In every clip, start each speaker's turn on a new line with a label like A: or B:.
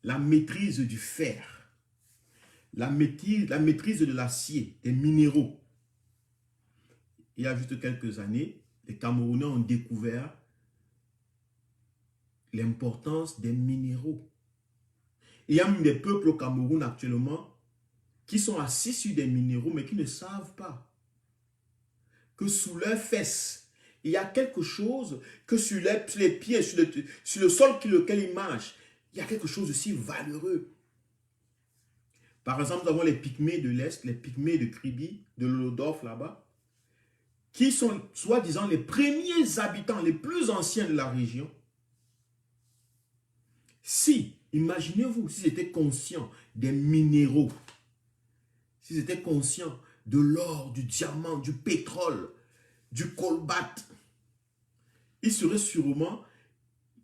A: la maîtrise du fer, la maîtrise de l'acier, des minéraux. Il y a juste quelques années, les Camerounais ont découvert l'importance des minéraux. Il y a même des peuples au Cameroun actuellement qui sont assis sur des minéraux mais qui ne savent pas que sous leurs fesses, il y a quelque chose que sur les pieds, sur le sol lequel ils marchent, il y a quelque chose de si valeureux. Par exemple, nous avons les Pygmées de l'Est, les Pygmées de Kribi, de l'Olodorf là-bas, qui sont soi-disant les premiers habitants, les plus anciens de la région. Si, imaginez-vous, s'ils étaient conscients des minéraux, s'ils étaient conscients de l'or, du diamant, du pétrole, du colbate, ils seraient sûrement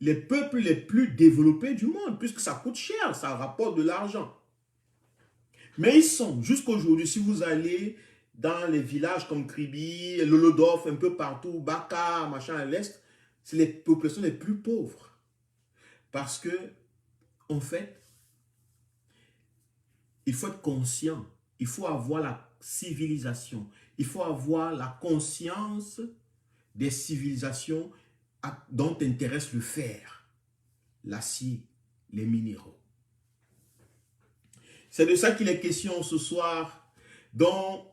A: les peuples les plus développés du monde, puisque ça coûte cher, ça rapporte de l'argent. Mais ils sont, jusqu'à aujourd'hui, si vous allez dans les villages comme Kribi, Lolodorf, un peu partout, Baka, machin à l'est, c'est les populations les plus pauvres. Parce que, en fait, il faut être conscient, il faut avoir la civilisation, il faut avoir la conscience des civilisations dont intéresse le fer, l'acier, les minéraux. C'est de ça qu'il est question ce soir. Donc,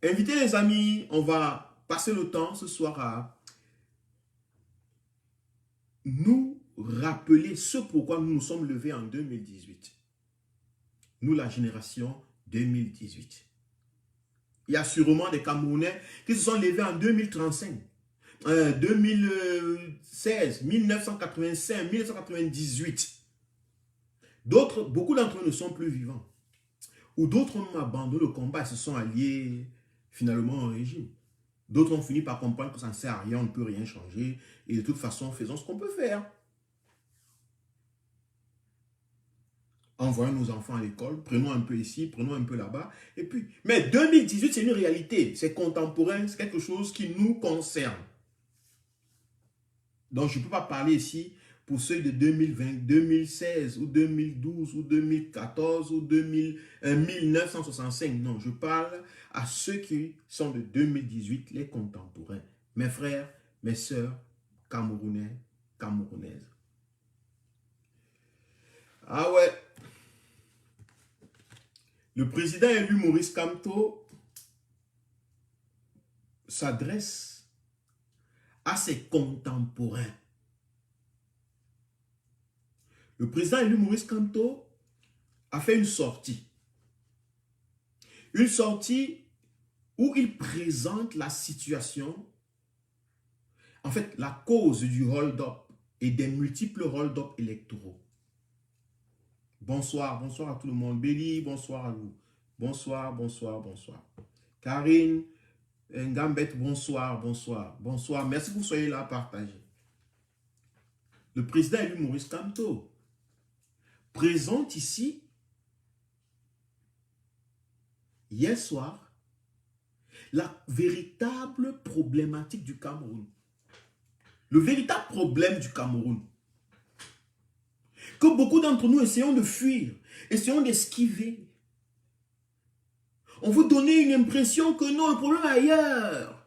A: invitez les amis, on va passer le temps ce soir à nous rappeler ce pourquoi nous nous sommes levés en 2018. Nous, la génération 2018. Il y a sûrement des Camerounais qui se sont levés en 2035, 2016, 1985, 1998. D'autres, beaucoup d'entre eux ne sont plus vivants. Ou d'autres ont abandonné le combat et se sont alliés finalement au régime. D'autres ont fini par comprendre que ça ne sert à rien, on ne peut rien changer. Et de toute façon, faisons ce qu'on peut faire. Envoyons nos enfants à l'école, prenons un peu ici, prenons un peu là-bas. Et puis, mais 2018, c'est une réalité. C'est contemporain, c'est quelque chose qui nous concerne. Donc, je ne peux pas parler ici pour ceux de 2020, 2016 ou 2012 ou 2014 ou 1965. Non, je parle à ceux qui sont de 2018, les contemporains. Mes frères, mes sœurs, Camerounais, Camerounaises. Ah ouais. Le président élu Maurice Kamto s'adresse à ses contemporains. Le président élu Maurice Kamto a fait une sortie. Une sortie où il présente la situation, en fait, la cause du hold-up et des multiples hold-up électoraux. Bonsoir, bonsoir à tout le monde. Béli, bonsoir à vous. Bonsoir, bonsoir, bonsoir. Karine, Ngambet, bonsoir, bonsoir, bonsoir. Merci que vous soyez là à partager. Le président élu Maurice Kamto présente ici, hier soir, la véritable problématique du Cameroun. Le véritable problème du Cameroun. Que beaucoup d'entre nous essayons de fuir, essayons d'esquiver. On veut donner une impression que non, le problème est ailleurs.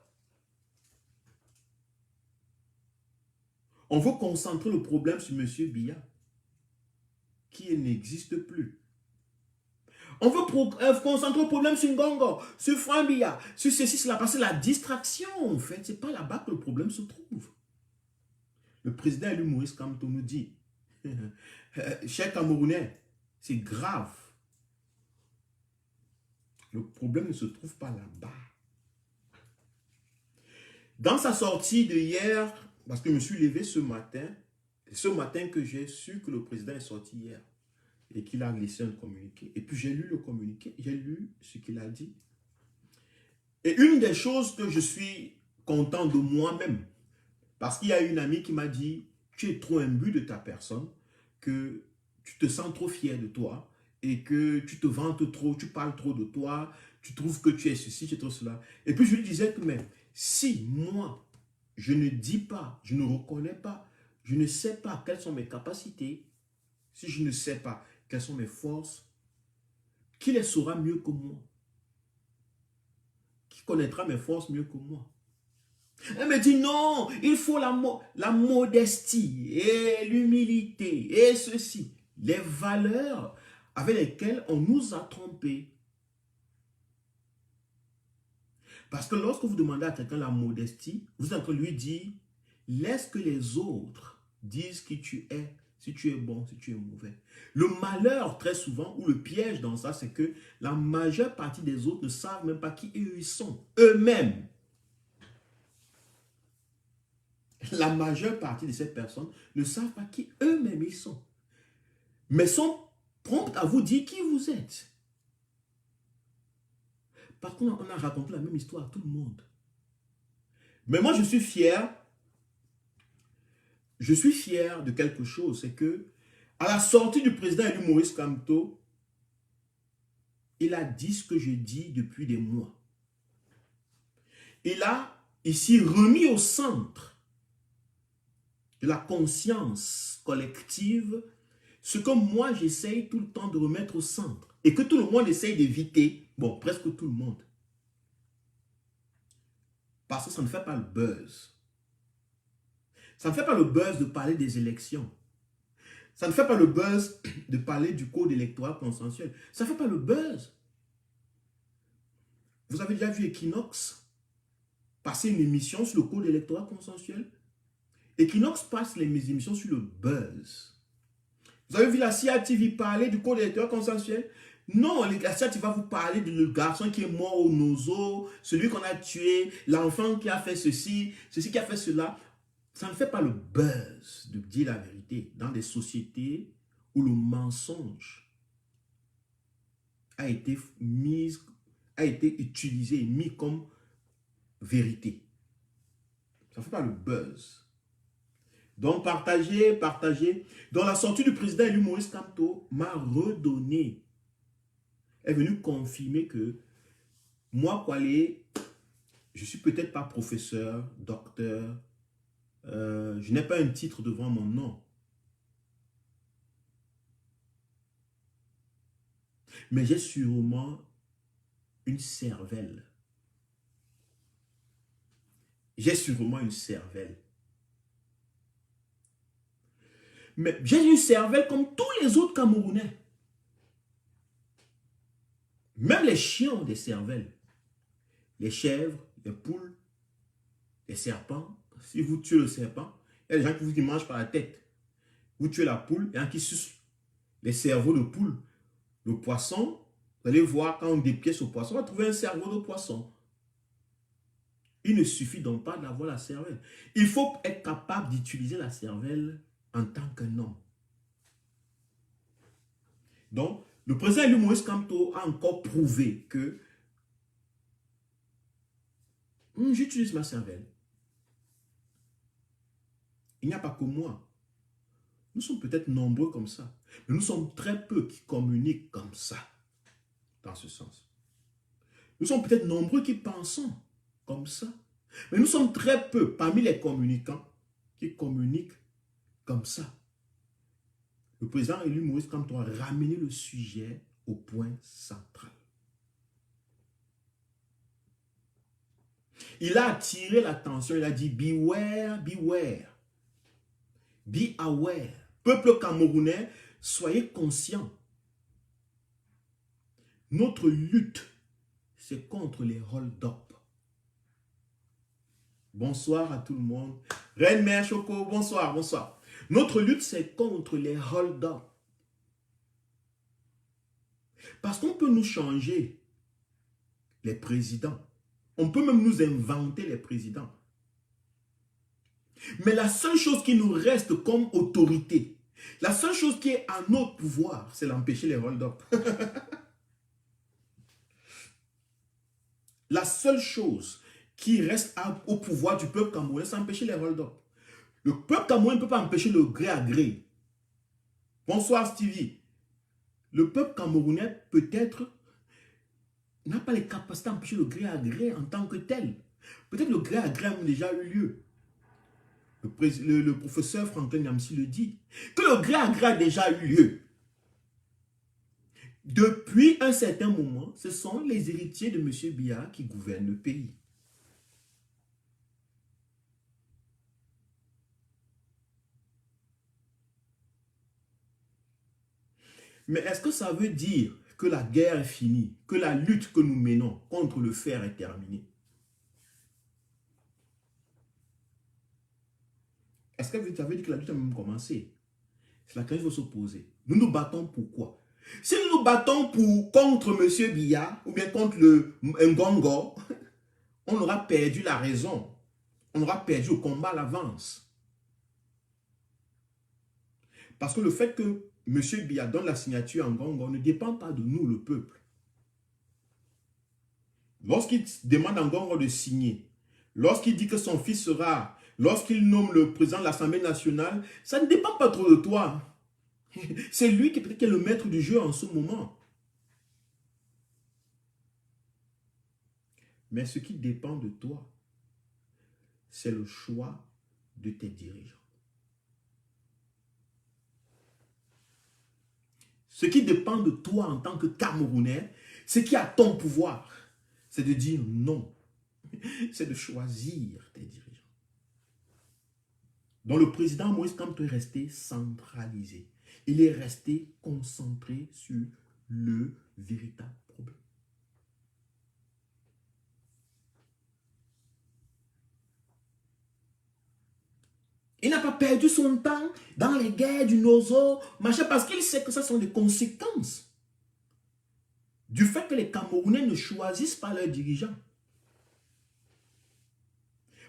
A: On veut concentrer le problème sur M. Biya, qui n'existe plus. On veut concentrer le problème sur Ngongo, sur Franck Biya, sur ceci, cela, parce que la distraction, en fait, ce n'est pas là-bas que le problème se trouve. Le président élu Maurice Kamto nous dit, chers Camerounais, c'est grave. Le problème ne se trouve pas là-bas. Dans sa sortie de hier, parce que je me suis levé ce matin que j'ai su que le président est sorti hier et qu'il a laissé un communiqué. Et puis j'ai lu le communiqué, j'ai lu ce qu'il a dit. Et une des choses que je suis content de moi-même, parce qu'il y a une amie qui m'a dit, tu es trop imbu de ta personne, que tu te sens trop fier de toi et que tu te vantes trop, tu parles trop de toi, tu trouves que tu es ceci, tu es trop cela. Et puis je lui disais que même, si moi, je ne dis pas, je ne reconnais pas, je ne sais pas quelles sont mes capacités, si je ne sais pas quelles sont mes forces, qui les saura mieux que moi? Qui connaîtra mes forces mieux que moi? Elle me dit non, il faut la modestie et l'humilité et ceci. Les valeurs avec lesquelles on nous a trompés. Parce que lorsque vous demandez à quelqu'un la modestie, vous êtes en train de lui dire, laisse que les autres disent qui tu es, si tu es bon, si tu es mauvais. Le malheur, très souvent, ou le piège dans ça, c'est que la majeure partie des autres ne savent même pas qui ils sont, eux-mêmes. La majeure partie de ces personnes ne savent pas qui eux-mêmes ils sont, mais sont promptes à vous dire qui vous êtes. Par contre, on a raconté la même histoire à tout le monde. Mais moi, je suis fier de quelque chose, c'est que à la sortie du président élu Maurice Kamto, il a dit ce que je dis depuis des mois. Il a ici remis au centre de la conscience collective ce que moi j'essaye tout le temps de remettre au centre et que tout le monde essaye d'éviter, bon, presque tout le monde. Parce que ça ne fait pas le buzz. Ça ne fait pas le buzz de parler des élections. Ça ne fait pas le buzz de parler du code électoral consensuel. Ça ne fait pas le buzz. Vous avez déjà vu Equinox passer une émission sur le code électoral consensuel? Equinox passe les émissions sur le buzz. Vous avez vu la CIA TV parler du code électoral consensuel? Non, la CIA TV va vous parler du garçon qui est mort au nozo, celui qu'on a tué, l'enfant qui a fait ceci, ceci qui a fait cela. Ça ne fait pas le buzz de dire la vérité dans des sociétés où le mensonge a été utilisé et mis comme vérité. Ça ne fait pas le buzz. Donc, partagez. Donc, la sortie du président élu Maurice Kamto m'a redonné, est venu confirmer que moi, Kwale, je ne suis peut-être pas professeur, docteur, je n'ai pas un titre devant mon nom. Mais j'ai sûrement une cervelle. J'ai sûrement une cervelle. Mais j'ai une cervelle comme tous les autres Camerounais. Même les chiens ont des cervelles. Les chèvres, les poules, les serpents. Si vous tuez le serpent, il y a des gens qui mangent par la tête. Vous tuez la poule, il y en a qui sucent les cerveaux de poule. Le poisson, vous allez voir quand on dépièce au poisson, on va trouver un cerveau de poisson. Il ne suffit donc pas d'avoir la cervelle. Il faut être capable d'utiliser la cervelle en tant qu'un homme. Donc, le président élu Maurice Kamto a encore prouvé que j'utilise ma cervelle. Il n'y a pas que moi. Nous sommes peut-être nombreux comme ça, mais nous sommes très peu qui communiquent comme ça, dans ce sens. Nous sommes peut-être nombreux qui pensons comme ça, mais nous sommes très peu parmi les communicants qui communiquent comme ça. Le président élu Maurice Kamto a ramené le sujet au point central. Il a attiré l'attention, il a dit beware, beware, be aware. Peuple camerounais, soyez conscients. Notre lutte, c'est contre les hold-up. Bonsoir à tout le monde. Reine Mère Choco, bonsoir, bonsoir. Notre lutte, c'est contre les hold-up. Parce qu'on peut nous changer les présidents. On peut même nous inventer les présidents. Mais la seule chose qui nous reste comme autorité, la seule chose qui est à notre pouvoir, c'est d'empêcher les hold-up. La seule chose qui reste au pouvoir du peuple camerounais, c'est d'empêcher les hold-up. Le peuple camerounais ne peut pas empêcher le gré à gré. Bonsoir Stevie. Le peuple camerounais peut-être n'a pas les capacités d'empêcher le gré à gré en tant que tel. Peut-être le gré à gré a déjà eu lieu. Le professeur Franklin Nyamsi le dit, que le gré à gré a déjà eu lieu. Depuis un certain moment, ce sont les héritiers de M. Biya qui gouvernent le pays. Mais est-ce que ça veut dire que la guerre est finie, que la lutte que nous menons contre le fer est terminée? Est-ce que ça veut dire que la lutte a même commencé? C'est la question qu'il faut se poser. Nous nous battons pour quoi? Si nous nous battons contre M. Biya ou bien contre le Ngongo, on aura perdu la raison. On aura perdu le combat à l'avance. Parce que le fait que M. Biya donne la signature à Ngongo ne dépend pas de nous, le peuple. Lorsqu'il demande à Ngongo de signer, lorsqu'il dit que son fils sera, lorsqu'il nomme le président de l'Assemblée nationale, ça ne dépend pas trop de toi. C'est lui qui peut-être est le maître du jeu en ce moment. Mais ce qui dépend de toi, c'est le choix de tes dirigeants. Ce qui dépend de toi en tant que Camerounais, ce qui a ton pouvoir, c'est de dire non. C'est de choisir tes dirigeants. Donc le président Moïse Kamto est resté centralisé. Il est resté concentré sur le véritable problème. Il n'a pas perdu son temps dans les guerres du Nozo, machin, parce qu'il sait que ce sont des conséquences du fait que les Camerounais ne choisissent pas leurs dirigeants.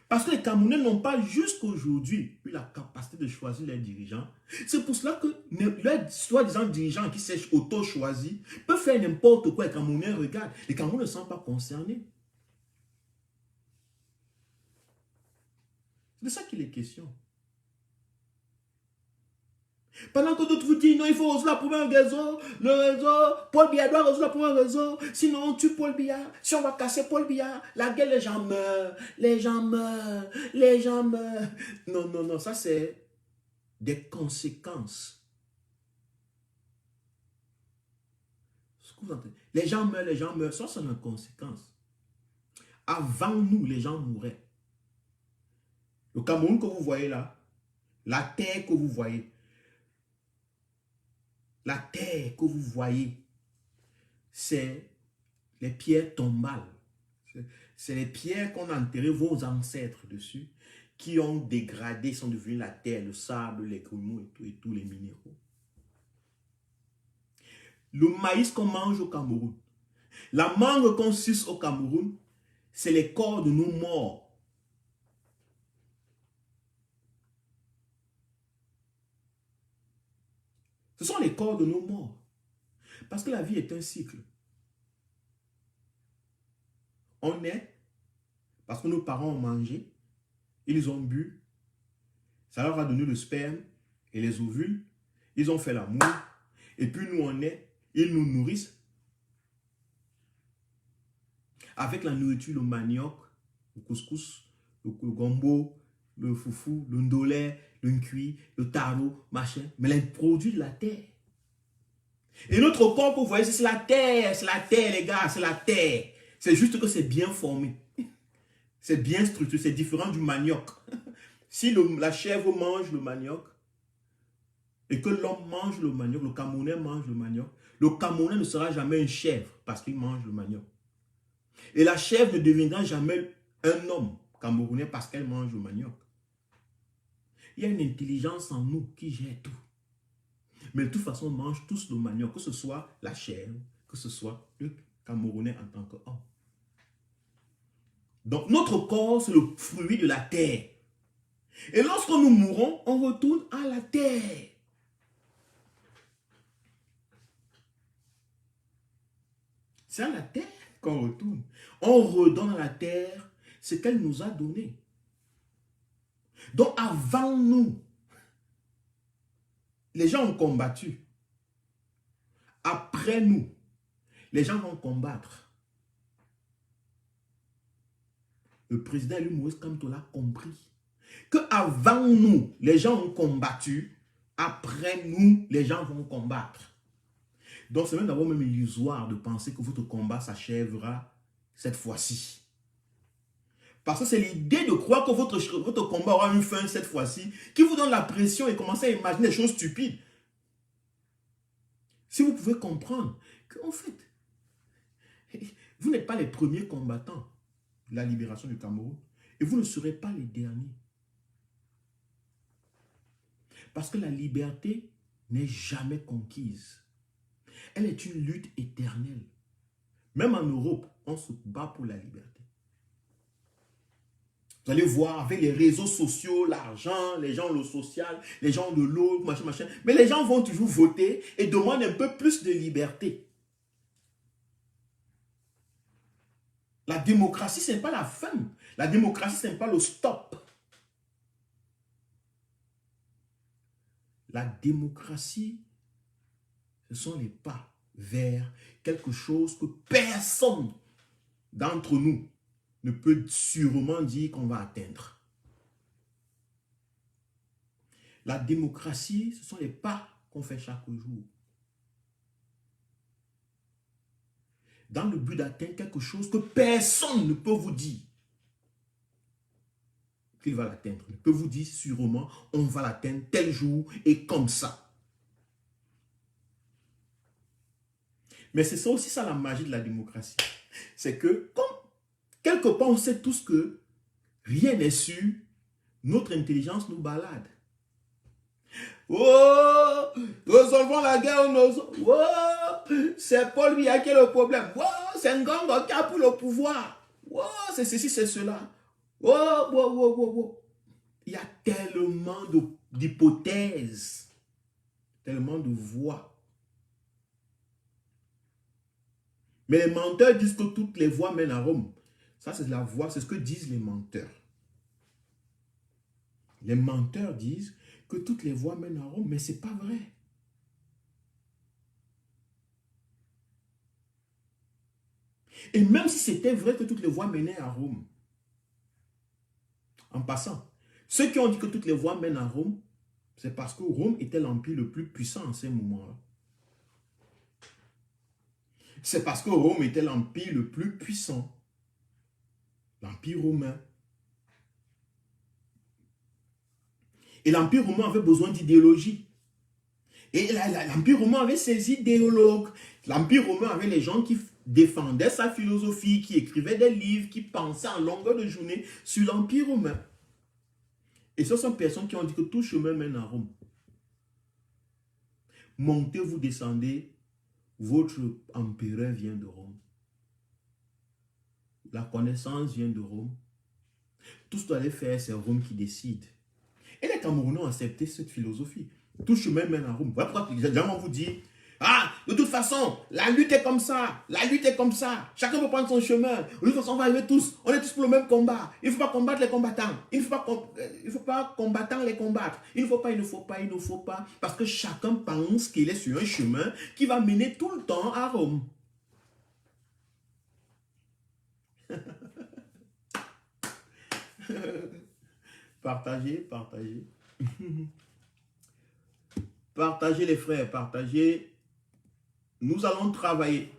A: Parce que les Camerounais n'ont pas jusqu'aujourd'hui eu la capacité de choisir leurs dirigeants. C'est pour cela que leurs soi-disant dirigeants qui s'est auto-choisis peuvent faire n'importe quoi. Les Camerounais regardent. Les Camerounais ne sont pas concernés. C'est de ça qu'il est question. Pendant que d'autres vous disent, non, il faut résoudre la première raison, le réseau, Paul Biya doit résoudre la première raison, sinon on tue Paul Biya, si on va casser Paul Biya, la guerre, les gens meurent, les gens meurent, les gens meurent. Non, non, non, ça c'est des conséquences. Les gens meurent, ça c'est une conséquence. Avant nous, les gens mouraient. Le Cameroun que vous voyez là, la terre que vous voyez, la terre que vous voyez, c'est les pierres tombales. C'est les pierres qu'on a enterrées vos ancêtres dessus, qui ont dégradé, sont devenus la terre, le sable, les grumeaux et tous les minéraux. Le maïs qu'on mange au Cameroun, la mangue qu'on suce au Cameroun, c'est les corps de nos morts. Ce sont les corps de nos morts. Parce que la vie est un cycle. On est, parce que nos parents ont mangé, ils ont bu, ça leur a donné le sperme et les ovules, ils ont fait l'amour, et puis nous on est, ils nous nourrissent avec la nourriture, le manioc, le couscous, le gombo, le foufou, le ndolé, le nkui, le taro, machin, mais les produits de la terre. Et notre corps, vous voyez, c'est la terre, les gars, c'est la terre. C'est juste que c'est bien formé. C'est bien structuré, c'est différent du manioc. Si la chèvre mange le manioc, et que l'homme mange le manioc, le Camerounais mange le manioc, le Camerounais ne sera jamais une chèvre parce qu'il mange le manioc. Et la chèvre ne deviendra jamais un homme camerounais parce qu'elle mange le manioc. Il y a une intelligence en nous qui gère tout. Mais de toute façon, on mange tous le manioc, que ce soit la chèvre, que ce soit le Camerounais en tant qu'homme. Donc, notre corps, c'est le fruit de la terre. Et lorsque nous mourons, on retourne à la terre. C'est à la terre qu'on retourne. On redonne à la terre ce qu'elle nous a donné. Donc, avant nous, les gens ont combattu. Après nous, les gens vont combattre. Le président Moïse Kamto l'a compris. Qu'avant nous, les gens ont combattu, après nous, les gens vont combattre. Donc, c'est même d'abord même illusoire de penser que votre combat s'achèvera cette fois-ci. Parce que c'est l'idée de croire que votre combat aura une fin cette fois-ci qui vous donne la pression et commencez à imaginer des choses stupides. Si vous pouvez comprendre qu'en fait, vous n'êtes pas les premiers combattants de la libération du Cameroun et vous ne serez pas les derniers. Parce que la liberté n'est jamais conquise. Elle est une lutte éternelle. Même en Europe, on se bat pour la liberté. Vous allez voir, avec les réseaux sociaux, l'argent, les gens le social, les gens de l'eau, machin, machin. Mais les gens vont toujours voter et demandent un peu plus de liberté. La démocratie, ce n'est pas la fin. La démocratie, ce n'est pas le stop. La démocratie, ce sont les pas vers quelque chose que personne d'entre nous ne peut sûrement dire qu'on va atteindre. La démocratie, ce sont les pas qu'on fait chaque jour. Dans le but d'atteindre quelque chose que personne ne peut vous dire qu'il va l'atteindre. Il peut vous dire sûrement, on va l'atteindre tel jour et comme ça. Mais c'est ça aussi ça la magie de la démocratie. C'est que, comme quelque part on sait tous que rien n'est sûr, notre intelligence nous balade. Oh, résolvons la guerre. Oh, c'est Paul Biya qui est le problème. Oh, c'est Ngongo qui a pris le pouvoir. Oh, c'est ceci, c'est cela. Oh. Il y a tellement d'hypothèses, tellement de voix. Mais les menteurs disent que toutes les voies mènent à Rome. Ça, c'est la voie, c'est ce que disent les menteurs. Les menteurs disent que toutes les voies mènent à Rome, mais ce n'est pas vrai. Et même si c'était vrai que toutes les voies menaient à Rome, en passant, ceux qui ont dit que toutes les voies mènent à Rome, c'est parce que Rome était l'empire le plus puissant en ces moments-là. C'est parce que Rome était l'empire le plus puissant. L'empire romain. Et l'empire romain avait besoin d'idéologie. Et l'empire romain avait ses idéologues. L'empire romain avait les gens qui défendaient sa philosophie, qui écrivaient des livres, qui pensaient en longueur de journée sur l'empire romain. Et ce sont personnes qui ont dit que tout chemin mène à Rome. Montez, vous descendez, votre empereur vient de Rome. La connaissance vient de Rome. Tout ce que vous allez faire, c'est Rome qui décide. Et les Camerounais ont accepté cette philosophie. Tout chemin mène à Rome. Voilà pourquoi les gens vous disent, ah, de toute façon, la lutte est comme ça. La lutte est comme ça. Chacun peut prendre son chemin. De toute façon, on va arriver tous. On est tous pour le même combat. Il ne faut pas combattre les combattants. Il ne faut pas combattants les combattre. Il ne faut pas. Parce que chacun pense qu'il est sur un chemin qui va mener tout le temps à Rome. Partagez. Partagez les frères, partagez. Nous allons travailler.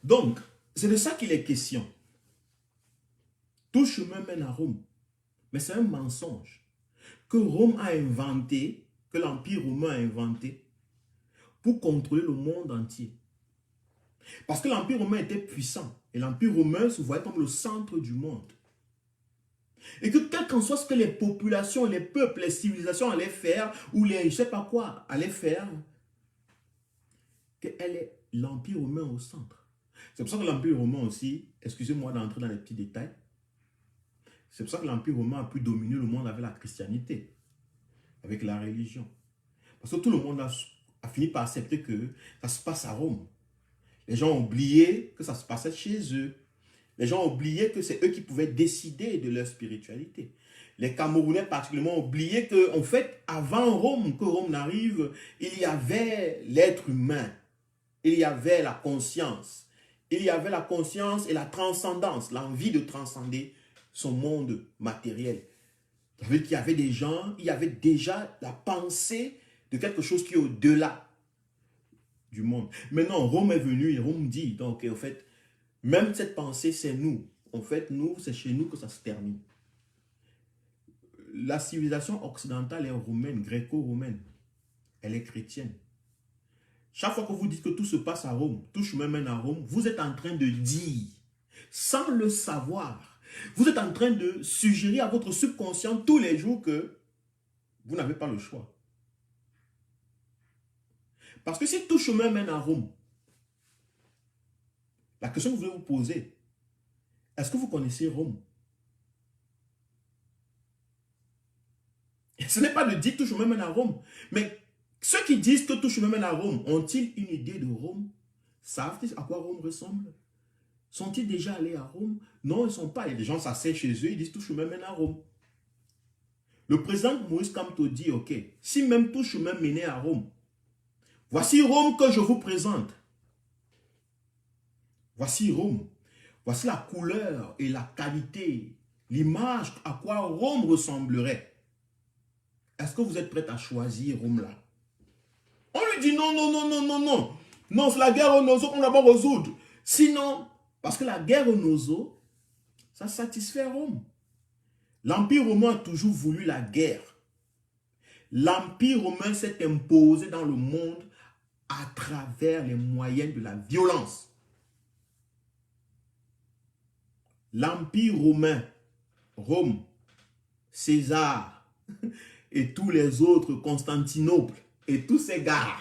A: Donc, c'est de ça qu'il est question. Tout chemin mène à Rome. Mais c'est un mensonge que Rome a inventé, que l'Empire romain a inventé pour contrôler le monde entier. Parce que l'Empire romain était puissant. Et l'Empire romain se voyait comme le centre du monde. Et que quel qu'en soit ce que les populations, les peuples, les civilisations allaient faire, ou les je ne sais pas quoi allaient faire, qu'elle est l'Empire romain au centre. C'est pour ça que l'Empire romain aussi, excusez-moi d'entrer dans les petits détails, c'est pour ça que l'Empire romain a pu dominer le monde avec la christianité, avec la religion. Parce que tout le monde a fini par accepter que ça se passe à Rome. Les gens ont oublié que ça se passait chez eux. Les gens ont oublié que c'est eux qui pouvaient décider de leur spiritualité. Les Camerounais particulièrement ont oublié que, en fait, avant Rome, que Rome n'arrive, il y avait l'être humain. Il y avait la conscience. Il y avait la conscience et la transcendance, l'envie de transcender son monde matériel. Ça veut dire qu'il y avait des gens, il y avait déjà la pensée de quelque chose qui est au-delà du monde. Maintenant, Rome est venu et Rome dit, donc en fait, même cette pensée, c'est nous. En fait, nous, c'est chez nous que ça se termine. La civilisation occidentale est romaine, gréco-romaine. Elle est chrétienne. Chaque fois que vous dites que tout se passe à Rome, tout chemin mène à Rome, vous êtes en train de dire, sans le savoir, vous êtes en train de suggérer à votre subconscient tous les jours que vous n'avez pas le choix. Parce que si tout chemin mène à Rome, la question que vous voulez vous poser, est-ce que vous connaissez Rome? Ce n'est pas de dire que tout chemin mène à Rome, mais ceux qui disent que tout chemin mène à Rome, ont-ils une idée de Rome? Savent-ils à quoi Rome ressemble? Sont-ils déjà allés à Rome? Non, ils ne sont pas. Il y a des gens s'asseyent chez eux, ils disent tout chemin mène à Rome. Le président Maurice Kamto dit, ok, si même tout chemin menait à Rome, voici Rome que je vous présente. Voici Rome. Voici la couleur et la qualité, l'image à quoi Rome ressemblerait. Est-ce que vous êtes prêts à choisir Rome là? On lui dit non, non, non, non, non, non. Non, c'est la guerre aux Nozo qu'on va pas résoudre. Sinon, parce que la guerre aux Nozo, ça satisfait Rome. L'Empire romain a toujours voulu la guerre. L'Empire romain s'est imposé dans le monde à travers les moyens de la violence. L'Empire romain, Rome, César et tous les autres, Constantinople et tous ces gars,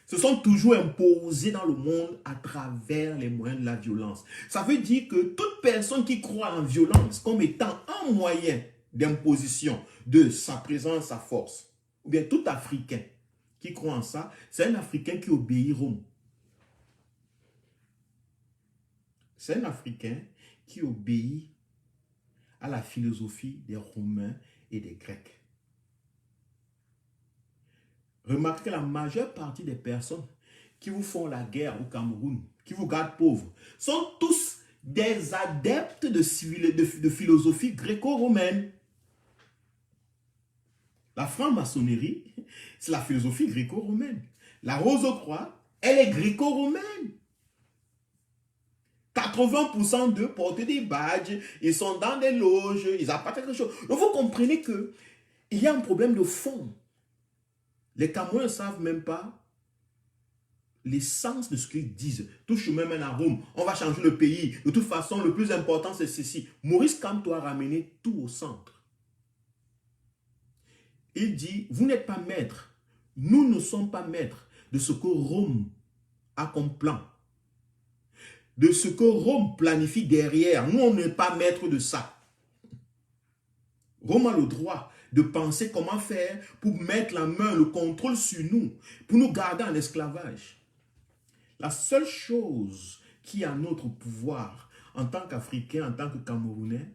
A: se sont toujours imposés dans le monde à travers les moyens de la violence. Ça veut dire que toute personne qui croit en violence comme étant un moyen d'imposition de sa présence, sa force, ou bien tout Africain qui croit en ça, c'est un Africain qui obéit Rome. C'est un Africain qui obéit à la philosophie des Romains et des Grecs. Remarquez que la majeure partie des personnes qui vous font la guerre au Cameroun, qui vous gardent pauvres, sont tous des adeptes de philosophie gréco-romaine. La franc-maçonnerie, c'est la philosophie gréco-romaine. La Rose-Croix, elle est gréco-romaine. 80% d'eux portent des badges, ils sont dans des loges, ils apportent quelque chose. Donc vous comprenez qu'il y a un problème de fond. Les Camerounais ne savent même pas l'essence de ce qu'ils disent. Tout chemin mène à Rome, on va changer le pays. De toute façon, le plus important, c'est ceci. Maurice Kamto a ramené tout au centre. Il dit, vous n'êtes pas maître. Nous ne sommes pas maîtres de ce que Rome a comme plan. De ce que Rome planifie derrière. Nous, on n'est pas maître de ça. Rome a le droit de penser comment faire pour mettre la main, le contrôle sur nous, pour nous garder en esclavage. La seule chose qui est à notre pouvoir en tant qu'Africains, en tant que Camerounais,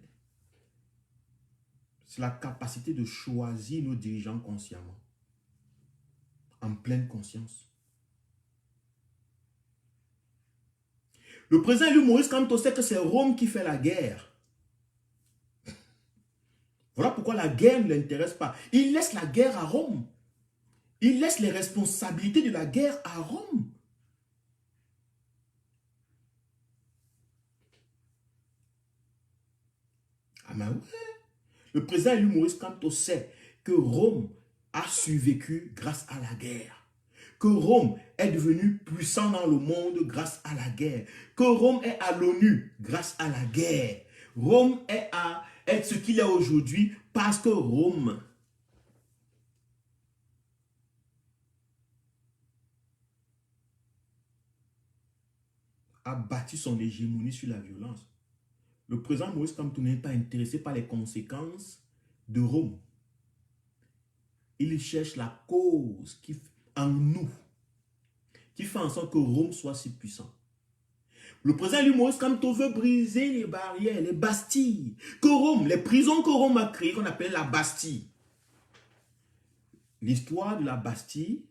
A: c'est la capacité de choisir nos dirigeants consciemment, en pleine conscience. Le président élu Maurice Kamto sait que c'est Rome qui fait la guerre. Voilà pourquoi la guerre ne l'intéresse pas. Il laisse la guerre à Rome. Il laisse les responsabilités de la guerre à Rome. Ah ben ouais. Le président élu Maurice Kamto sait que Rome a survécu grâce à la guerre. Que Rome est devenu puissant dans le monde grâce à la guerre. Que Rome est à l'ONU grâce à la guerre. Rome est ce qu'il est aujourd'hui parce que Rome a bâti son hégémonie sur la violence. Le président Maurice Kamto n'est pas intéressé par les conséquences de Rome. Il cherche la cause en nous qui fait en sorte que Rome soit si puissant. Le président élu Maurice Kamto veut briser les barrières, les bastilles que Rome, les prisons que Rome a créées, qu'on appelle la Bastille. L'histoire de la Bastille,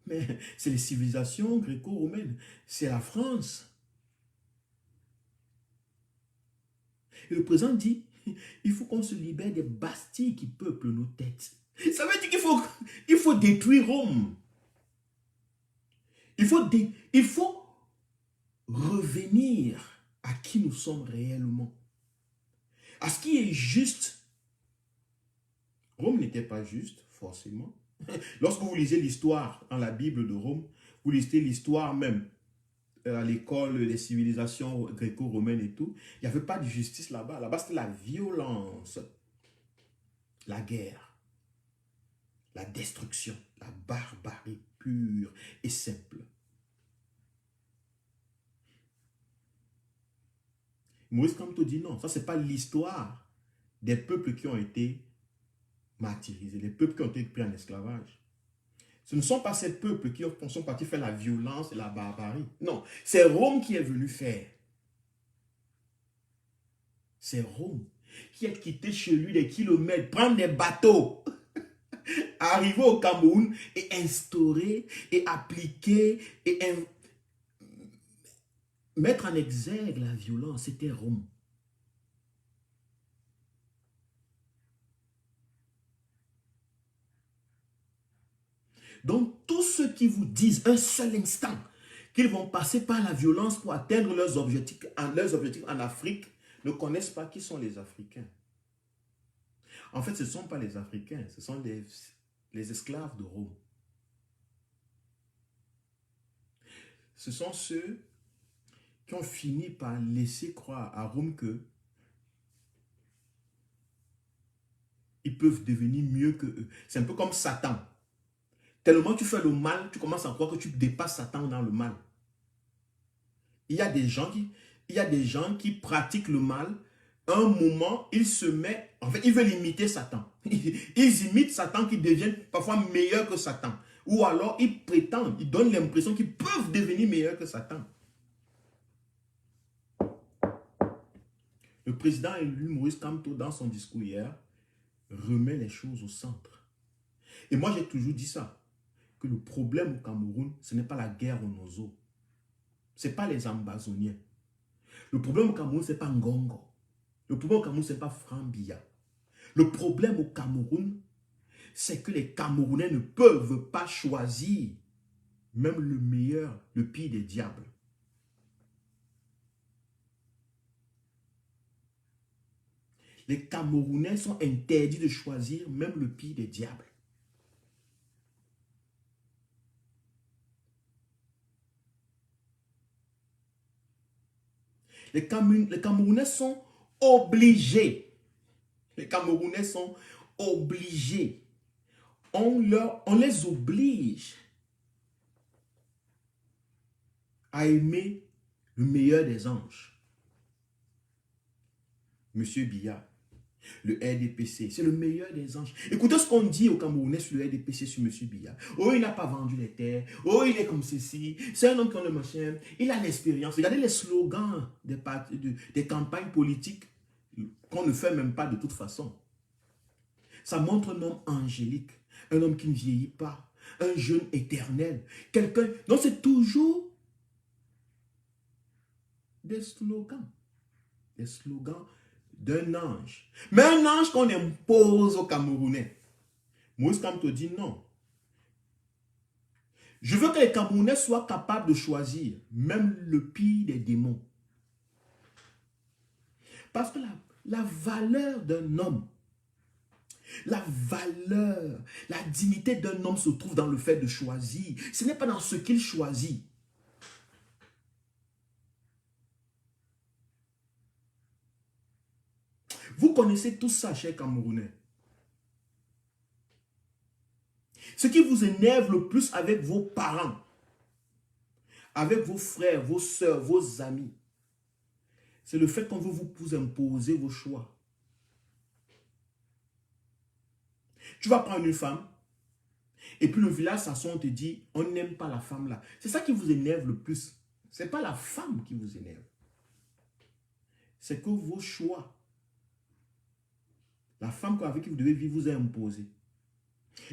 A: mais c'est les civilisations gréco-romaines, c'est la France. Et le président dit, Il faut qu'on se libère des bastilles qui peuplent nos têtes. Ça veut dire qu'il faut détruire Rome. Il faut revenir à qui nous sommes réellement. À ce qui est juste. Rome n'était pas juste, forcément. Lorsque vous lisez l'histoire dans la Bible de Rome, vous lisez l'histoire même à l'école des civilisations gréco-romaines et tout, il n'y avait pas de justice là-bas. Là-bas, c'était la violence, la guerre, la destruction, la barbarie pure et simple. Moïse Kamto dit non, ça c'est pas l'histoire des peuples qui ont été martyrisés, les peuples qui ont été pris en esclavage. Ce ne sont pas ces peuples qui sont partis faire la violence et la barbarie. Non, c'est Rome qui est venu faire. C'est Rome qui a quitté chez lui des kilomètres, prendre des bateaux, arriver au Cameroun et instaurer et appliquer et mettre en exergue la violence. C'était Rome. Donc, tous ceux qui vous disent un seul instant qu'ils vont passer par la violence pour atteindre leurs objectifs en Afrique, ne connaissent pas qui sont les Africains. En fait, ce ne sont pas les Africains, ce sont les esclaves de Rome. Ce sont ceux qui ont fini par laisser croire à Rome que ils peuvent devenir mieux que eux. C'est un peu comme Satan. Tellement tu fais le mal, tu commences à croire que tu dépasses Satan dans le mal. Il y a des gens qui pratiquent le mal. Un moment, ils se mettent, en fait, ils veulent imiter Satan. Ils imitent Satan qui devient parfois meilleur que Satan. Ou alors, ils prétendent, ils donnent l'impression qu'ils peuvent devenir meilleurs que Satan. Le président élu Moïse Kamto, dans son discours hier, remet les choses au centre. Et moi, j'ai toujours dit ça, que le problème au Cameroun, ce n'est pas la guerre au Nozo. Ce n'est pas les Ambazoniens. Le problème au Cameroun, ce n'est pas Ngongo. Le problème au Cameroun, ce n'est pas Frambia. Le problème au Cameroun, c'est que les Camerounais ne peuvent pas choisir même le meilleur, le pire des diables. Les Camerounais sont interdits de choisir même le pire des diables. Les Camerounais sont obligés. Les Camerounais sont obligés. On les oblige à aimer le meilleur des anges. Monsieur Biya, le RDPC, c'est le meilleur des anges. Écoutez ce qu'on dit aux Camerounais sur le RDPC, sur Monsieur Biya. Oh, il n'a pas vendu les terres. Oh, il est comme ceci. C'est un homme qui a le machin. Il a l'expérience. Regardez les slogans des campagnes politiques qu'on ne fait même pas de toute façon. Ça montre un homme angélique, un homme qui ne vieillit pas, un jeune éternel, quelqu'un. Donc c'est toujours des slogans d'un ange. Mais un ange qu'on impose aux Camerounais. Moïse Kamto dit non. Je veux que les Camerounais soient capables de choisir même le pire des démons. Parce que la valeur d'un homme, la valeur, la dignité d'un homme se trouve dans le fait de choisir. Ce n'est pas dans ce qu'il choisit. Vous connaissez tout ça, chers Camerounais. Ce qui vous énerve le plus avec vos parents, avec vos frères, vos soeurs, vos amis, c'est le fait qu'on veut vous imposer vos choix. Tu vas prendre une femme, et puis le village s'assoit, on te dit, on n'aime pas la femme là. C'est ça qui vous énerve le plus. Ce n'est pas la femme qui vous énerve. C'est que vos choix, la femme avec qui vous devez vivre vous est imposée.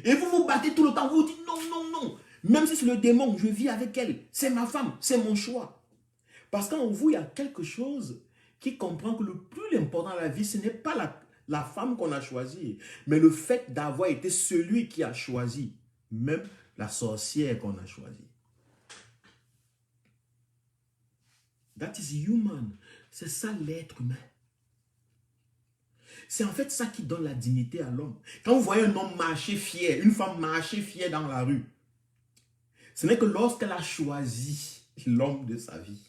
A: Et vous vous battez tout le temps, vous vous dites non, non, non. Même si c'est le démon, je vis avec elle. C'est ma femme, c'est mon choix. Parce qu'en vous, il y a quelque chose qui comprend que le plus important dans la vie, ce n'est pas la femme qu'on a choisie, mais le fait d'avoir été celui qui a choisi, même la sorcière qu'on a choisie. That is human. C'est ça l'être humain. C'est en fait ça qui donne la dignité à l'homme. Quand vous voyez un homme marcher fier, une femme marcher fière dans la rue, ce n'est que lorsqu'elle a choisi l'homme de sa vie.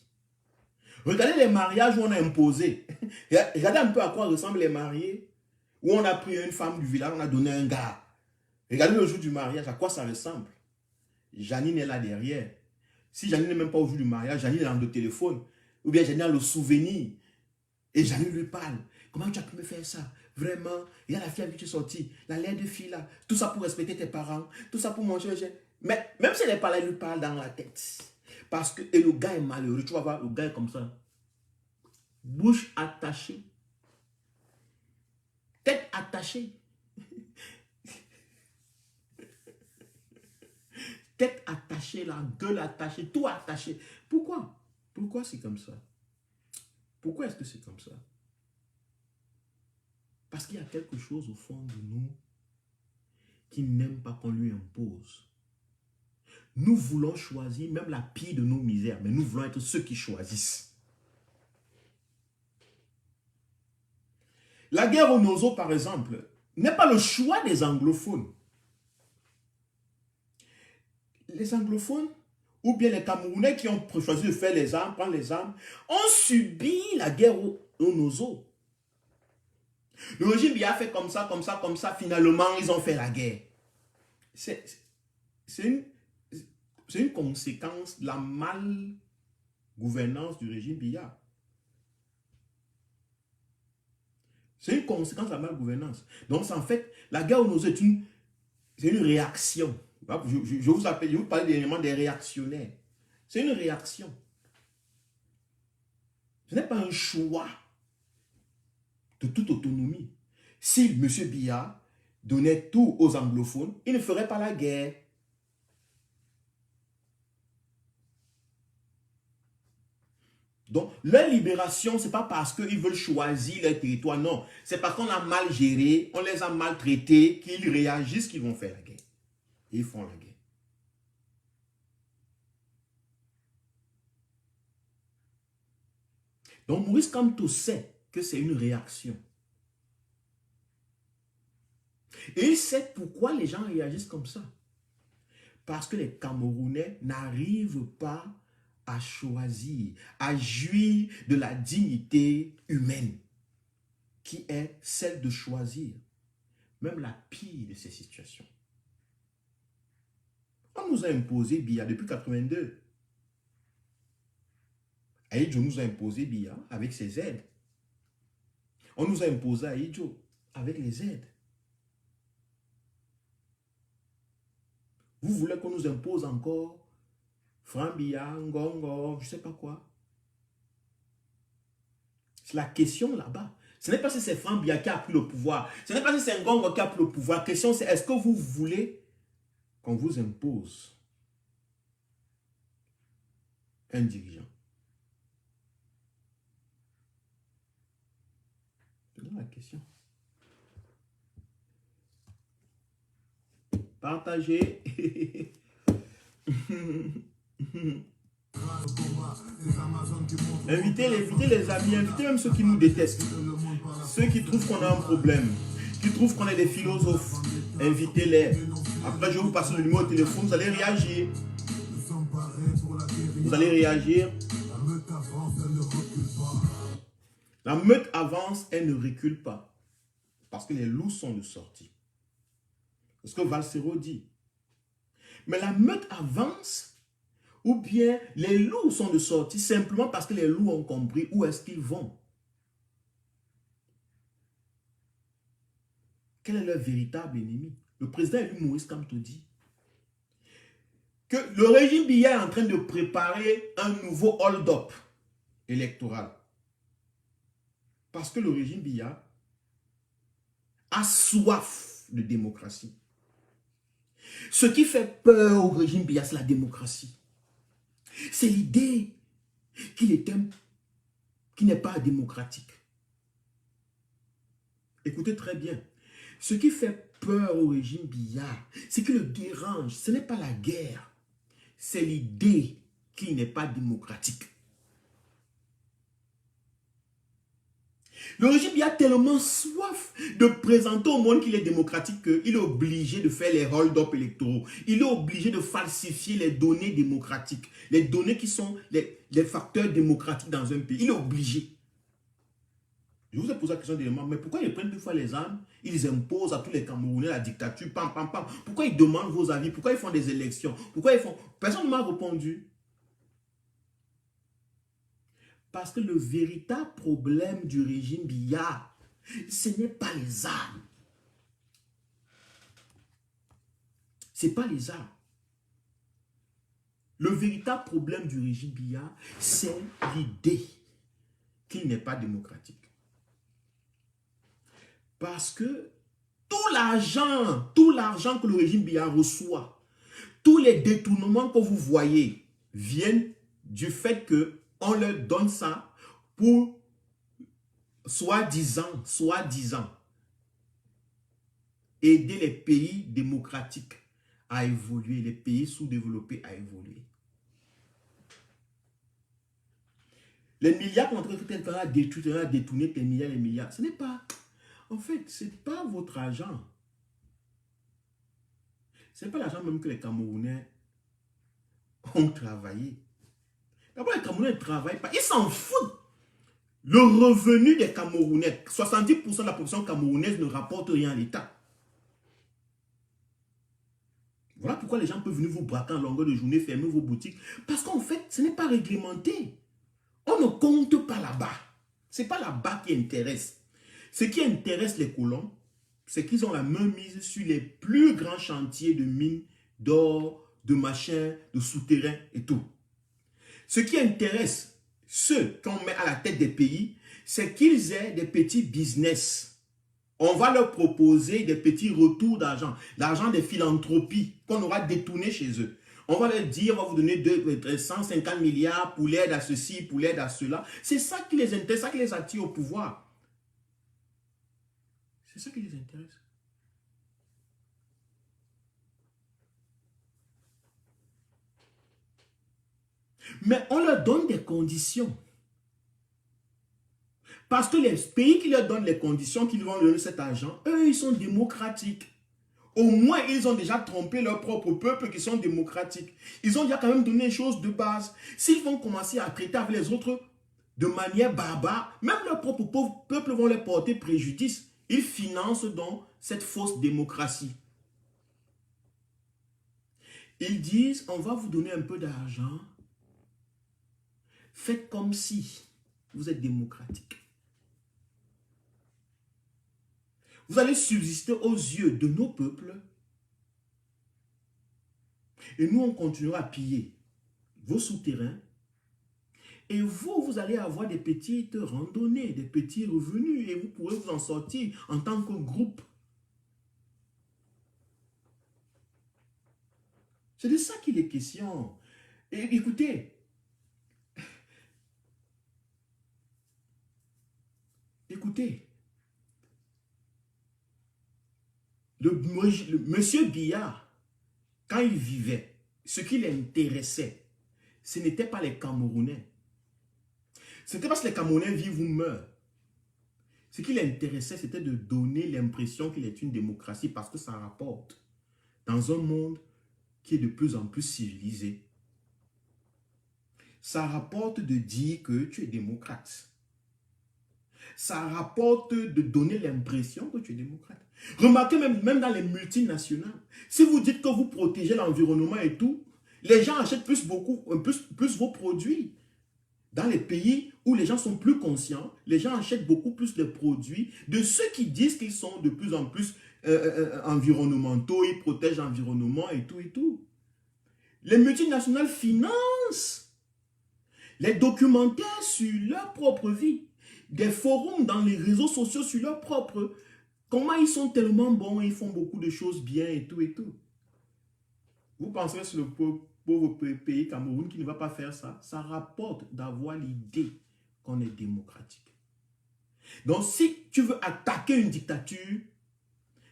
A: Regardez les mariages où on a imposé. Regardez un peu à quoi ressemblent les mariés, où on a pris une femme du village, on a donné un gars. Regardez le jour du mariage, à quoi ça ressemble. Janine est là derrière. Si Janine n'est même pas au jour du mariage, Janine est dans le téléphone. Ou bien Janine a le souvenir. Et Janine lui parle. Comment tu as pu me faire ça? Vraiment, il y a la fille avec qui tu es sorti, la laide de fille là. Tout ça pour respecter tes parents. Tout ça pour manger. Mais même si elle n'est pas là, elle lui parle dans la tête. Parce que et le gars est malheureux. Tu vas voir, le gars est comme ça. Bouche attachée. Tête attachée. Tête attachée, la gueule attachée, tout attaché. Pourquoi? Pourquoi c'est comme ça? Pourquoi est-ce que c'est comme ça? Parce qu'il y a quelque chose au fond de nous qui n'aime pas qu'on lui impose. Nous voulons choisir même la pire de nos misères, mais nous voulons être ceux qui choisissent. La guerre aux Nozo, par exemple, n'est pas le choix des anglophones. Les anglophones, ou bien les Camerounais qui ont choisi de faire les armes, prendre les armes, ont subi la guerre aux Nozo. Le régime Biya a fait comme ça, comme ça, comme ça. Finalement, ils ont fait la guerre. C'est une conséquence de la mal-gouvernance du régime Biya. C'est une conséquence de la mal-gouvernance. Donc, en fait, la guerre aux Nozo c'est une réaction. Je vous parle d'éléments des réactionnaires. C'est une réaction. Ce n'est pas un choix de toute autonomie. Si M. Biya donnait tout aux anglophones, il ne ferait pas la guerre. Donc, leur libération, ce n'est pas parce qu'ils veulent choisir leur territoire, non. C'est parce qu'on a mal géré, on les a maltraités, qu'ils réagissent qu'ils vont faire la guerre. Et ils font la guerre. Donc, Maurice Kamto sait que c'est une réaction. Et il sait pourquoi les gens réagissent comme ça. Parce que les Camerounais n'arrivent pas à choisir, à jouir de la dignité humaine, qui est celle de choisir, même la pire de ces situations. On nous a imposé Biya depuis 1982. Aïdjo nous a imposé Biya avec ses aides. On nous a imposé Aïdjo avec les aides. Vous voulez qu'on nous impose encore Franc Biya, Ngongo, je ne sais pas quoi. C'est la question là-bas. Ce n'est pas si c'est Franc Biya qui a pris le pouvoir. Ce n'est pas si c'est Ngongo qui a pris le pouvoir. La question c'est, est-ce que vous voulez qu'on vous impose un dirigeant? C'est la question. Partagez. Invitez les amis, invitez même ceux qui nous détestent, ceux qui trouvent qu'on a un problème, qui trouvent qu'on est des philosophes. Invitez-les. Après, je vais vous passer le numéro de téléphone, vous allez réagir. Vous allez réagir. La meute avance, elle ne recule pas. Parce que les loups sont de sortie. C'est ce que Valsero dit. Mais la meute avance, ou bien les loups sont de sortie simplement parce que les loups ont compris où est-ce qu'ils vont. Quel est leur véritable ennemi? Le président élu Maurice Kamto dit que le régime Biya est en train de préparer un nouveau hold-up électoral. Parce que le régime Biya a soif de démocratie. Ce qui fait peur au régime Biya, c'est la démocratie. C'est l'idée qu'il est un qui n'est pas démocratique. Écoutez très bien. Ce qui fait peur au régime Biya, ce qui le dérange, ce n'est pas la guerre. C'est l'idée qu'il n'est pas démocratique. Le régime Biya a tellement soif de présenter au monde qu'il est démocratique qu'il est obligé de faire les hold-up électoraux. Il est obligé de falsifier les données démocratiques. Les données qui sont les facteurs démocratiques dans un pays. Il est obligé. Je vous ai posé la question dernièrement, mais pourquoi ils prennent deux fois les armes? Ils imposent à tous les Camerounais la dictature, pam, pam, pam. Pourquoi ils demandent vos avis? Pourquoi ils font des élections? Pourquoi ils font... Personne ne m'a répondu. Parce que le véritable problème du régime Biya, ce n'est pas les armes. Ce n'est pas les armes. Le véritable problème du régime Biya, c'est l'idée qu'il n'est pas démocratique. Parce que tout l'argent que le régime Biya reçoit, tous les détournements que vous voyez viennent du fait qu'on leur donne ça pour soi-disant, aider les pays démocratiques à évoluer, les pays sous-développés à évoluer. Les milliards qu'on est en train de détourner, les milliards, ce n'est pas... En fait, ce n'est pas votre argent. Ce n'est pas l'argent même que les Camerounais ont travaillé. D'abord, les Camerounais ne travaillent pas. Ils s'en foutent. Le revenu des Camerounais, 70% de la population camerounaise ne rapporte rien à l'État. Voilà pourquoi les gens peuvent venir vous braquer en longueur de journée, fermer vos boutiques. Parce qu'en fait, ce n'est pas réglementé. On ne compte pas là-bas. Ce n'est pas là-bas qui intéresse. Ce qui intéresse les colons, c'est qu'ils ont la main mise sur les plus grands chantiers de mines, d'or, de machins, de souterrains et tout. Ce qui intéresse ceux qu'on met à la tête des pays, c'est qu'ils aient des petits business. On va leur proposer des petits retours d'argent, l'argent des philanthropies qu'on aura détourné chez eux. On va leur dire, on va vous donner 150 milliards pour l'aide à ceci, pour l'aide à cela. C'est ça qui les intéresse, ça qui les attire au pouvoir. C'est ça qui les intéresse. Mais on leur donne des conditions. Parce que les pays qui leur donnent les conditions, qui vont leur donner cet argent, eux, ils sont démocratiques. Au moins, ils ont déjà trompé leur propre peuple qui sont démocratiques. Ils ont déjà quand même donné les choses de base. S'ils vont commencer à traiter avec les autres de manière barbare, même leur propre peuple vont leur porter préjudice. Ils financent donc cette fausse démocratie. Ils disent, on va vous donner un peu d'argent. Faites comme si vous êtes démocratique. Vous allez subsister aux yeux de nos peuples. Et nous, on continuera à piller vos souterrains. Et vous, vous allez avoir des petites randonnées, des petits revenus. Et vous pourrez vous en sortir en tant que groupe. C'est de ça qu'il est question. Et écoutez, le monsieur Biya, quand il vivait, ce qui l'intéressait, ce n'était pas les Camerounais. C'était parce que les Camerounais vivent ou meurent. Ce qui l'intéressait, c'était de donner l'impression qu'il est une démocratie parce que ça rapporte dans un monde qui est de plus en plus civilisé. Ça rapporte de dire que tu es démocrate. Ça rapporte de donner l'impression que tu es démocrate. Remarquez même dans les multinationales, si vous dites que vous protégez l'environnement et tout, les gens achètent plus vos produits. Dans les pays où les gens sont plus conscients, les gens achètent beaucoup plus de produits de ceux qui disent qu'ils sont de plus en plus environnementaux, ils protègent l'environnement et tout et tout. Les multinationales financent les documentaires sur leur propre vie, des forums dans les réseaux sociaux sur leur propre. Comment ils sont tellement bons, ils font beaucoup de choses bien et tout et tout. Vous pensez sur le pauvre pays Cameroun qui ne va pas faire ça? Ça rapporte d'avoir l'idée qu'on est démocratique. Donc, si tu veux attaquer une dictature,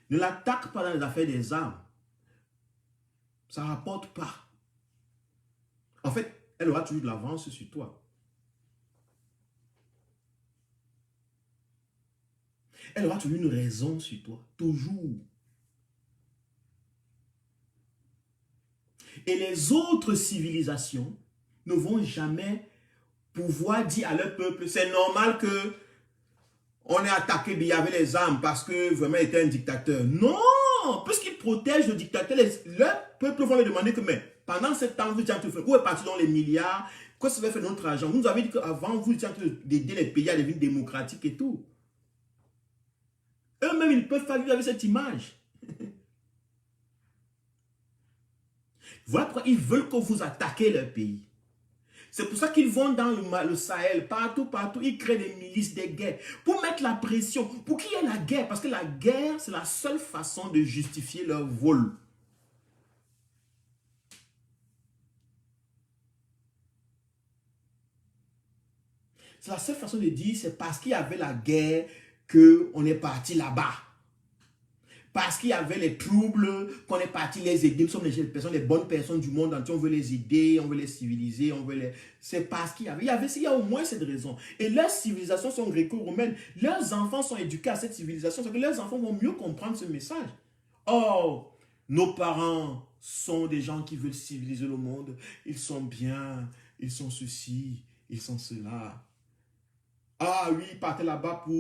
A: ne l'attaque pas dans les affaires des armes. Ça ne rapporte pas. En fait, elle aura toujours de l'avance sur toi. Elle aura toujours une raison sur toi. Toujours. Et les autres civilisations ne vont jamais pouvoir dire à leur peuple, c'est normal que on est attaqué, il y avait les armes parce que vraiment il était un dictateur. Non, puisqu'il protège le dictateur, leur peuple vont lui demander que, mais pendant ce temps, vous étiez en train de faire, où est parti dans les milliards? Qu'est-ce que ça fait faire notre argent? Vous nous avez dit qu'avant, vous étiez en train d'aider les pays à devenir démocratiques et tout. Eux-mêmes, ils peuvent pas vivre avec cette image. Voilà pourquoi ils veulent que vous attaquiez leur pays. C'est pour ça qu'ils vont dans le Sahel, partout, ils créent des milices, des guerres, pour mettre la pression, pour qu'il y ait la guerre, parce que la guerre, c'est la seule façon de justifier leur vol. C'est la seule façon de dire, c'est parce qu'il y avait la guerre qu'on est parti là-bas. Parce qu'il y avait les troubles, qu'on est parti les aider. Nous sommes les bonnes personnes du monde entier. On veut les aider, on veut les civiliser, on veut les... C'est parce qu'il y avait... Il y a au moins cette raison. Et leurs civilisations sont gréco-romaines. Leurs enfants sont éduqués à cette civilisation. C'est que leurs enfants vont mieux comprendre ce message. Or, nos parents sont des gens qui veulent civiliser le monde. Ils sont bien, ils sont ceci, ils sont cela. Ah oui, ils partaient là-bas pour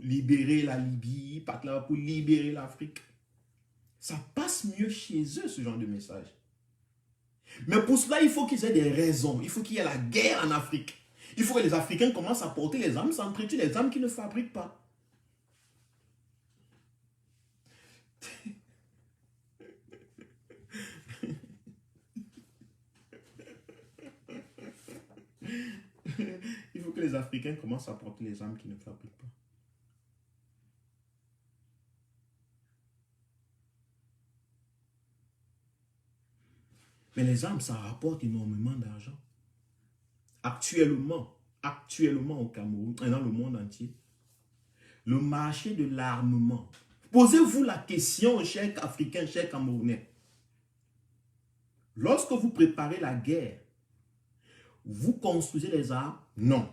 A: libérer la Libye, ils partent là-bas pour libérer l'Afrique. Ça passe mieux chez eux, ce genre de message. Mais pour cela, il faut qu'ils aient des raisons. Il faut qu'il y ait la guerre en Afrique. Il faut que les Africains commencent à porter les armes, s'entretuent les armes qu'ils ne fabriquent pas. Il faut que les Africains commencent à porter les armes qu'ils ne fabriquent pas. Mais les armes, ça rapporte énormément d'argent. Actuellement au Cameroun et dans le monde entier, le marché de l'armement. Posez-vous la question, chers Africains, chers Camerounais. Lorsque vous préparez la guerre, vous construisez les armes? Non.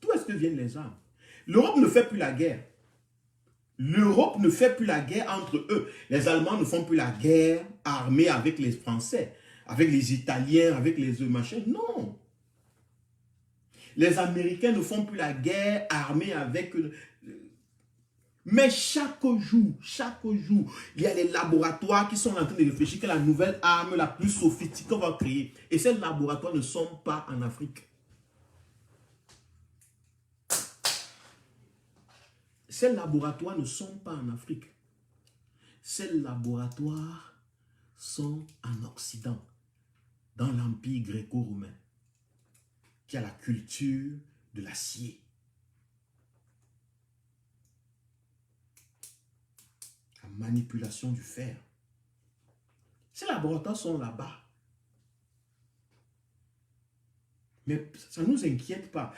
A: D'où est-ce que viennent les armes? L'Europe ne fait plus la guerre. L'Europe ne fait plus la guerre entre eux. Les Allemands ne font plus la guerre armée avec les Français, avec les Italiens, avec les machins. Non. Les Américains ne font plus la guerre armée avec... Mais chaque jour, il y a des laboratoires qui sont en train de réfléchir que la nouvelle arme la plus sophistiquée qu'on va créer. Et ces laboratoires ne sont pas en Afrique. Ces laboratoires ne sont pas en Afrique. Ces laboratoires sont en Occident, dans l'Empire gréco-romain, qui a la culture de l'acier. La manipulation du fer. Ces laboratoires sont là-bas. Mais ça ne nous inquiète pas.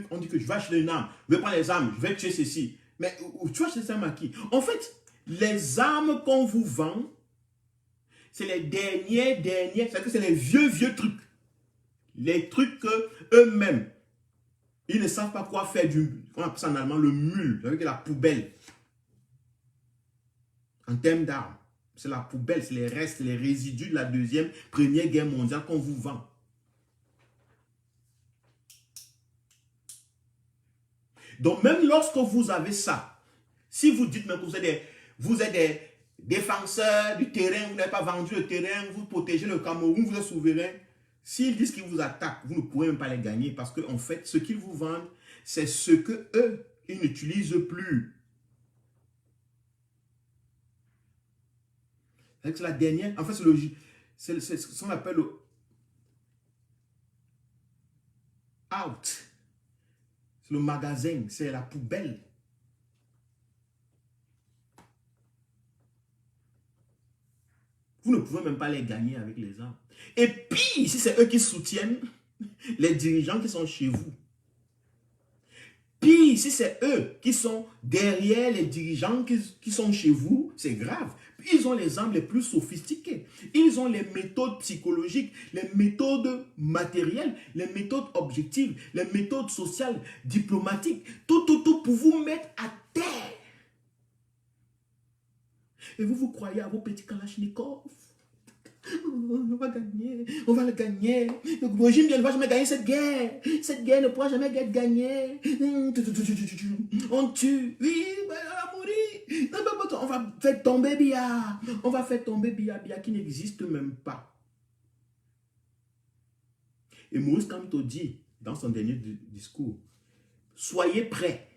A: On dit que je vais acheter une arme, je vais prendre les armes, je vais tuer ceci. Mais tu vas acheter ces armes à qui? En fait, les armes qu'on vous vend, c'est les derniers, c'est-à-dire que c'est les vieux trucs. Les trucs qu'eux-mêmes, ils ne savent pas quoi faire du, on appelle ça en allemand, le mule, avec la poubelle. En termes d'armes, c'est la poubelle, c'est les restes, les résidus de la première guerre mondiale qu'on vous vend. Donc même lorsque vous avez ça, si vous dites même que vous êtes des défenseurs du terrain, vous n'avez pas vendu le terrain, vous protégez le Cameroun, vous êtes souverain, s'ils disent qu'ils vous attaquent, vous ne pourrez même pas les gagner parce qu'en fait, ce qu'ils vous vendent, c'est ce que eux, ils n'utilisent plus. C'est la dernière, en fait, c'est ce qu'on appelle le out. Le magasin, c'est la poubelle. Vous ne pouvez même pas les gagner avec les armes. Et puis, si c'est eux qui soutiennent les dirigeants qui sont chez vous, Puis, si c'est eux qui sont derrière les dirigeants qui sont chez vous, c'est grave. Ils ont les armes les plus sophistiquées. Ils ont les méthodes psychologiques, les méthodes matérielles, les méthodes objectives, les méthodes sociales, diplomatiques. Tout pour vous mettre à terre. Et vous croyez à vos petits kalachnikovs? On va gagner, on va le gagner. Le régime ne va jamais gagner cette guerre. Cette guerre ne pourra jamais être gagnée. On tue. Oui, on va mourir. On va faire tomber Biya. On va faire tomber Biya qui n'existe même pas. Et Maurice Kamto dit dans son dernier discours, soyez prêts.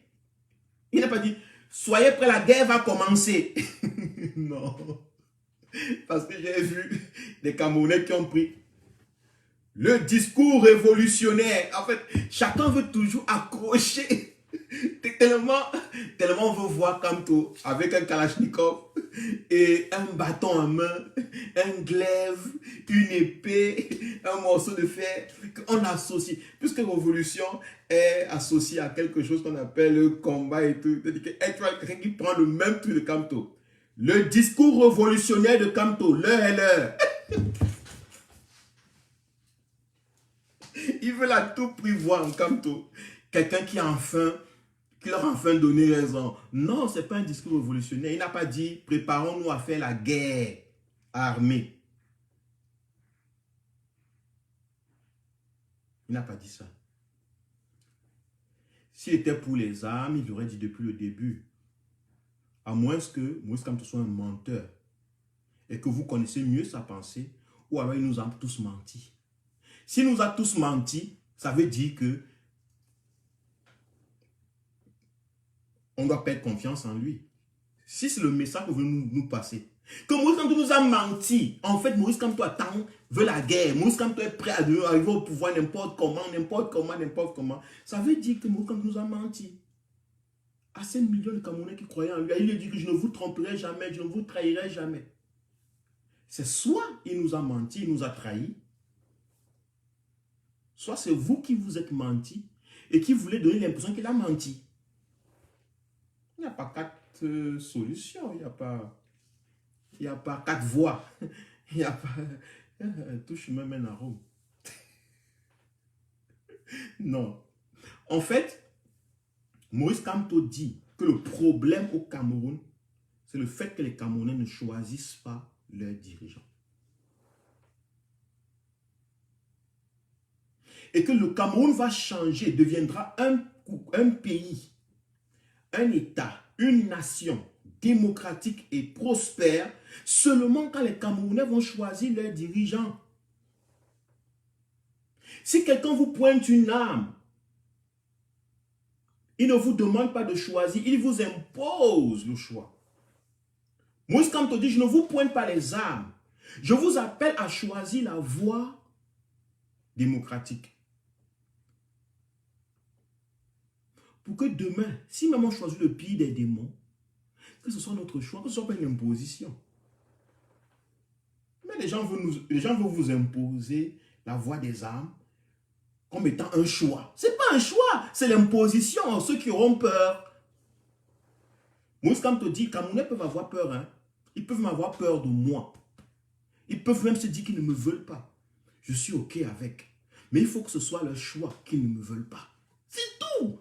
A: Il n'a pas dit, soyez prêts, la guerre va commencer. Non. Parce que j'ai vu des Camerounais qui ont pris le discours révolutionnaire. En fait, chacun veut toujours accrocher. Tellement on veut voir Kamto avec un Kalachnikov et un bâton en main, un glaive, une épée, un morceau de fer qu'on associe. Puisque révolution est associée à quelque chose qu'on appelle le combat et tout. C'est-à-dire quelqu'un qui prend le même truc de Kamto. Le discours révolutionnaire de Kamto, l'heure est l'heure. Il veut à tout prix voir en Kamto quelqu'un qui leur a enfin donné raison. Non, ce n'est pas un discours révolutionnaire. Il n'a pas dit préparons-nous à faire la guerre armée. Il n'a pas dit ça. S'il était pour les armes, il aurait dit depuis le début. À moins que Maurice Kamto soit un menteur et que vous connaissez mieux sa pensée, ou alors il nous a tous menti. S'il nous a tous menti, ça veut dire que on doit perdre confiance en lui. Si c'est le message que vous voulez nous passer, que Maurice Kamto nous a menti, en fait Maurice Kamto veut la guerre, Maurice Kamto est prêt à arriver au pouvoir n'importe comment, ça veut dire que Maurice Kamto nous a menti. À 5 millions de Camerounais qui croyaient en lui, il lui dit que je ne vous tromperai jamais, je ne vous trahirai jamais. C'est soit il nous a menti, il nous a trahis, soit c'est vous qui vous êtes menti et qui voulez donner l'impression qu'il a menti. Il n'y a pas 4 solutions, il n'y a pas 4 voies, il n'y a pas tout chemin mène à Rome. Non. En fait, Maurice Kamto dit que le problème au Cameroun, c'est le fait que les Camerounais ne choisissent pas leurs dirigeants. Et que le Cameroun va changer, deviendra un pays, un État, une nation démocratique et prospère seulement quand les Camerounais vont choisir leurs dirigeants. Si quelqu'un vous pointe une arme, il ne vous demande pas de choisir, il vous impose le choix. Maurice Kamto dit, je ne vous pointe pas les armes. Je vous appelle à choisir la voie démocratique. Pour que demain, si même on choisit le pire des démons, que ce soit notre choix, que ce soit pas une imposition. Mais les gens vont vous imposer la voie des armes comme étant un choix. Ce n'est pas un choix, c'est l'imposition. Ceux qui auront peur. Maurice Kamto dit, les Camerounais peuvent avoir peur. Hein? Ils peuvent m'avoir peur de moi. Ils peuvent même se dire qu'ils ne me veulent pas. Je suis OK avec. Mais il faut que ce soit leur choix qu'ils ne me veulent pas. C'est tout.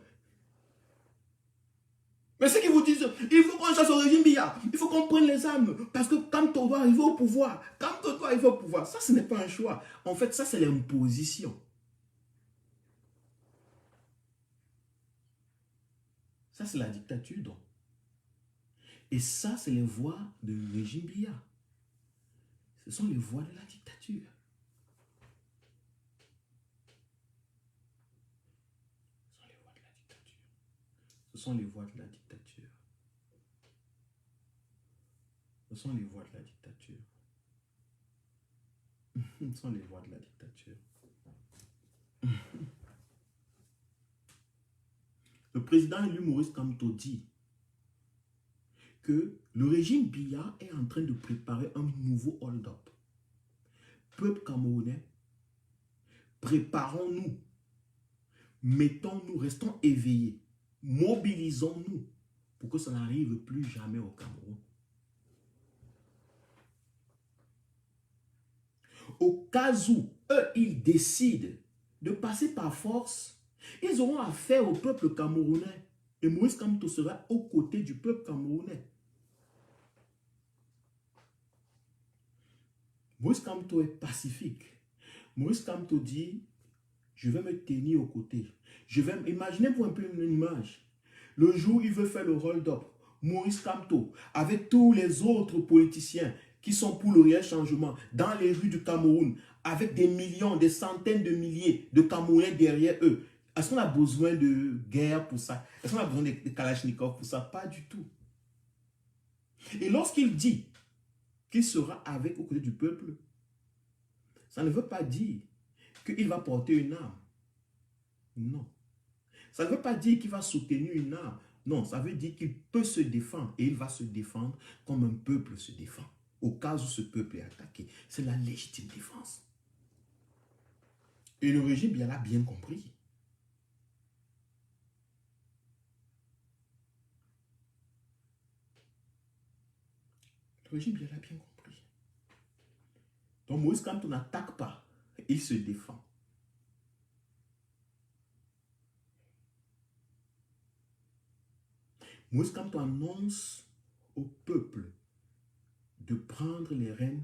A: Mais ceux qui vous disent, il faut qu'on chasse au régime Biya, il faut qu'on prenne les armes, parce que Kamto doit arriver au pouvoir, Kamto doit arriver au pouvoir. Ça, ce n'est pas un choix. En fait, ça, c'est l'imposition. Ça, c'est la dictature, donc. Et ça, c'est les voies du régime Biya. Ce sont les voies de la dictature. Ce sont les voies de la dictature. Ce sont les voies de la dictature. Ce sont les voies de la dictature. Le président élu Maurice Kamto dit que le régime Biya est en train de préparer un nouveau hold-up. Peuple camerounais, préparons-nous, mettons-nous, restons éveillés. mobilisons-nous pour que ça n'arrive plus jamais au Cameroun. Au cas où eux, ils décident de passer par force, ils auront affaire au peuple camerounais. Et Moïse Kamto sera aux côtés du peuple camerounais. Moïse Kamto est pacifique. Moïse Kamto dit, je vais me tenir aux côtés. Imaginez-vous un peu une image. Le jour où il veut faire le hold-up, Moïse Kamto, avec tous les autres politiciens qui sont pour le réel changement, dans les rues du Cameroun, avec des millions, des centaines de milliers de Camerounais derrière eux. Est-ce qu'on a besoin de guerre pour ça? Est-ce qu'on a besoin de Kalachnikov pour ça? Pas du tout. Et lorsqu'il dit qu'il sera avec au côté du peuple, ça ne veut pas dire qu'il va porter une arme. Non. Ça ne veut pas dire qu'il va soutenir une arme. Non, ça veut dire qu'il peut se défendre. Et il va se défendre comme un peuple se défend. Au cas où ce peuple est attaqué. C'est la légitime défense. Et le régime, il l'a bien compris. Le régime, il l'a bien compris. Donc Moïse, quand on n'attaque pas, il se défend. Moïse, quand on annonce au peuple de prendre les rênes,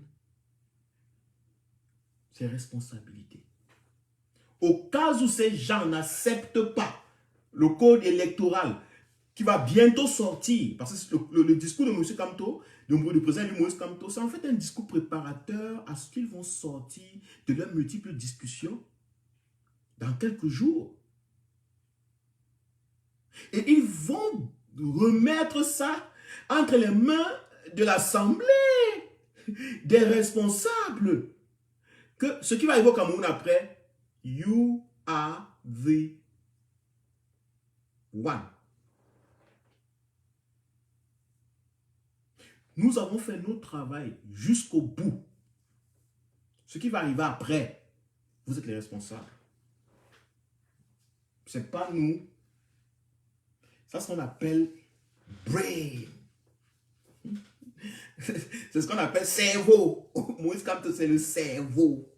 A: ses responsabilités. Au cas où ces gens n'acceptent pas le code électoral qui va bientôt sortir, parce que le discours de M. Kamto, du président Moïse Kamto, c'est en fait un discours préparateur à ce qu'ils vont sortir de leurs multiples discussions dans quelques jours. Et ils vont remettre ça entre les mains de l'Assemblée, des responsables. Que ce qui va arriver au Cameroun après, you are the one. Nous avons fait notre travail jusqu'au bout. Ce qui va arriver après, vous êtes les responsables. Ce n'est pas nous. Ça, c'est ce qu'on appelle brain. C'est ce qu'on appelle cerveau. Moïse Kamto, c'est le cerveau.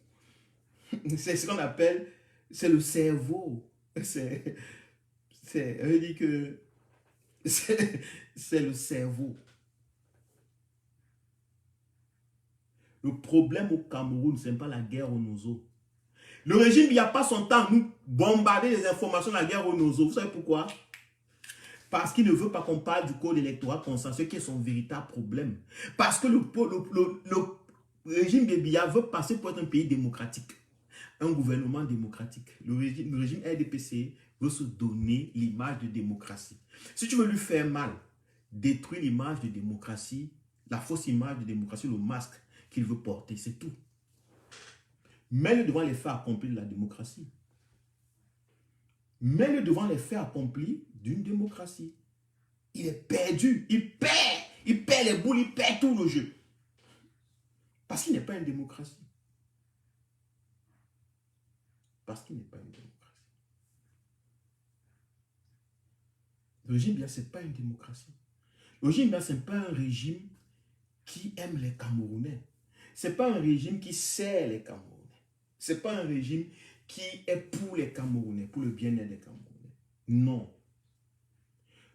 A: C'est ce qu'on appelle, c'est le cerveau. C'est le cerveau. Le problème au Cameroun, ce n'est pas la guerre au Nozo. Le régime, il n'y a pas son temps à nous bombarder les informations de la guerre au Nozo. Vous savez pourquoi? Parce qu'il ne veut pas qu'on parle du code électoral consensuel qui est son véritable problème. Parce que le régime de Biya veut passer pour être un pays démocratique. Un gouvernement démocratique. Le régime RDPC veut se donner l'image de démocratie. Si tu veux lui faire mal, détruire l'image de démocratie, la fausse image de démocratie, le masque qu'il veut porter, c'est tout. Mets-le devant les faits accomplis de la démocratie. Mets-le devant les faits accomplis d'une démocratie. Il est perdu, il perd les boules, il perd tout le jeu. Parce qu'il n'est pas une démocratie. Parce qu'il n'est pas une démocratie. Le régime, ce n'est pas une démocratie. Le régime, ce n'est pas un régime qui aime les Camerounais. Ce n'est pas un régime qui sert les Camerounais. Ce n'est pas un régime qui est pour les Camerounais, pour le bien-être des Camerounais. Non.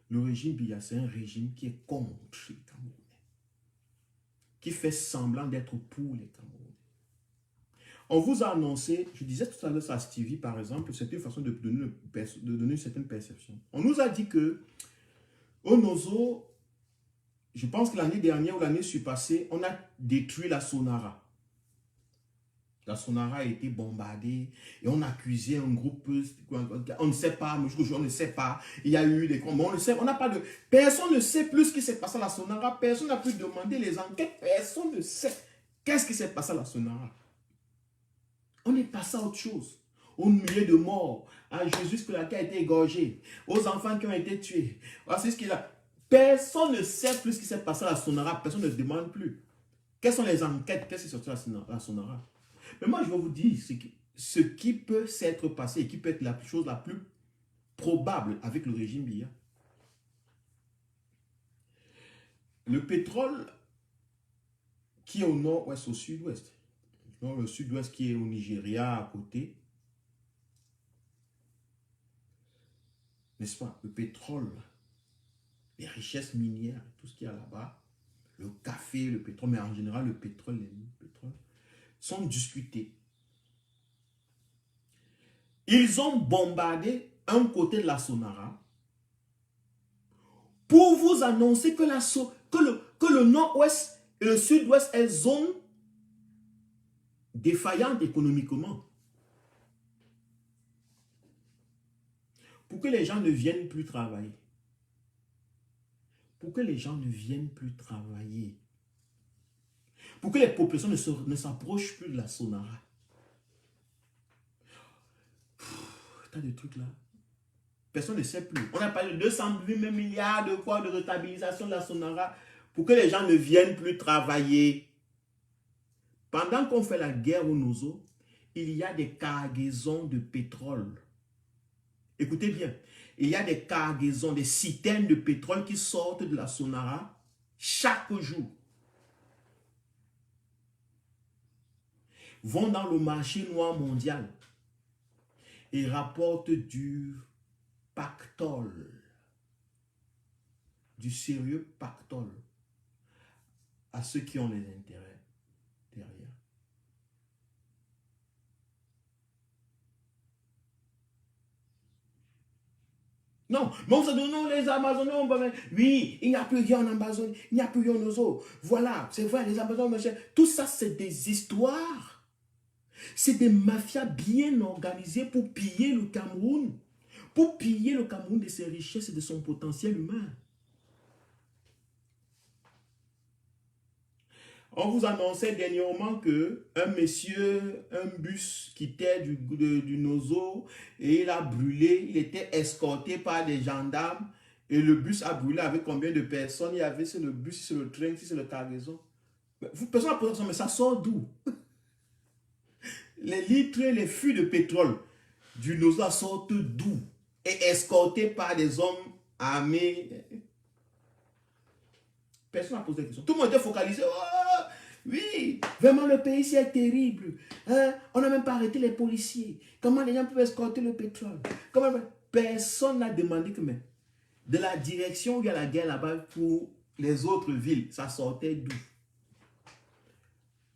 A: Le régime Biya, c'est un régime qui est contre les Camerounais. Qui fait semblant d'être pour les Camerounais. On vous a annoncé, je disais tout à l'heure à Stevie par exemple, c'est une façon de donner une certaine perception. On nous a dit que au Nozo, je pense que l'année dernière ou l'année surpassée, on a détruit la Sonara. La Sonara a été bombardée et on accusait un groupe, on ne sait pas, on ne sait pas, il y a eu des combats, on ne sait, on n'a pas de... Personne ne sait plus ce qui s'est passé à la Sonara, personne n'a pu demander les enquêtes, personne ne sait qu'est-ce qui s'est passé à la Sonara. On est passé à autre chose, au milieu de morts, à Jésus qui a été égorgé, aux enfants qui ont été tués, voici ce qu'il a... Personne ne sait plus ce qui s'est passé à la Sonara, personne ne se demande plus. Quelles sont les enquêtes, qu'est-ce qui est sorti à la Sonara? Mais moi, je vais vous dire ce qui peut s'être passé et qui peut être la chose la plus probable avec le régime Biya. Le pétrole qui est au nord-ouest, au sud-ouest, le sud-ouest qui est au Nigeria à côté, n'est-ce pas? Le pétrole, les richesses minières, tout ce qu'il y a là-bas, le café, le pétrole, mais en général le pétrole, les pétroles, sont discutés. Ils ont bombardé un côté de la Sonara pour vous annoncer que, le nord-ouest et le sud-ouest est zone défaillante économiquement. Pour que les gens ne viennent plus travailler. Pour que les gens ne viennent plus travailler. Pour que les populations ne s'approchent plus de la Sonara. T'as des trucs là. Personne ne sait plus. On a parlé de 208 milliards de quoi de rentabilisation de la Sonara pour que les gens ne viennent plus travailler. Pendant qu'on fait la guerre au Nozo, il y a des cargaisons de pétrole. Écoutez bien, il y a des cargaisons, des citernes de pétrole qui sortent de la Sonara chaque jour. Vont dans le marché noir mondial et rapportent du pactole, du sérieux pactole à ceux qui ont les intérêts derrière. Non, mais vous savez, non, les Amazoniens, oui, il n'y a plus rien en Amazonie, il n'y a plus rien en Ozo. Voilà, c'est vrai, les Amazoniens, tout ça, c'est des histoires. C'est des mafias bien organisées pour piller le Cameroun. Pour piller le Cameroun de ses richesses et de son potentiel humain. On vous annonçait dernièrement que un monsieur, un bus quittait du Nozo et il a brûlé. Il était escorté par des gendarmes et le bus a brûlé avec combien de personnes il y avait sur le bus, sur le train, sur le cargaison. Personne n'a posé ça, mais ça sort d'où? Les litres, les fûts de pétrole du Nozo sortent d'où? Et escortés par des hommes armés. Personne n'a posé la question. Tout le monde était focalisé. Oh, oui, vraiment le pays ici est terrible. Hein? On n'a même pas arrêté les policiers. Comment les gens peuvent escorter le pétrole? Personne n'a demandé que même de la direction où il y a la guerre là-bas pour les autres villes, ça sortait d'où?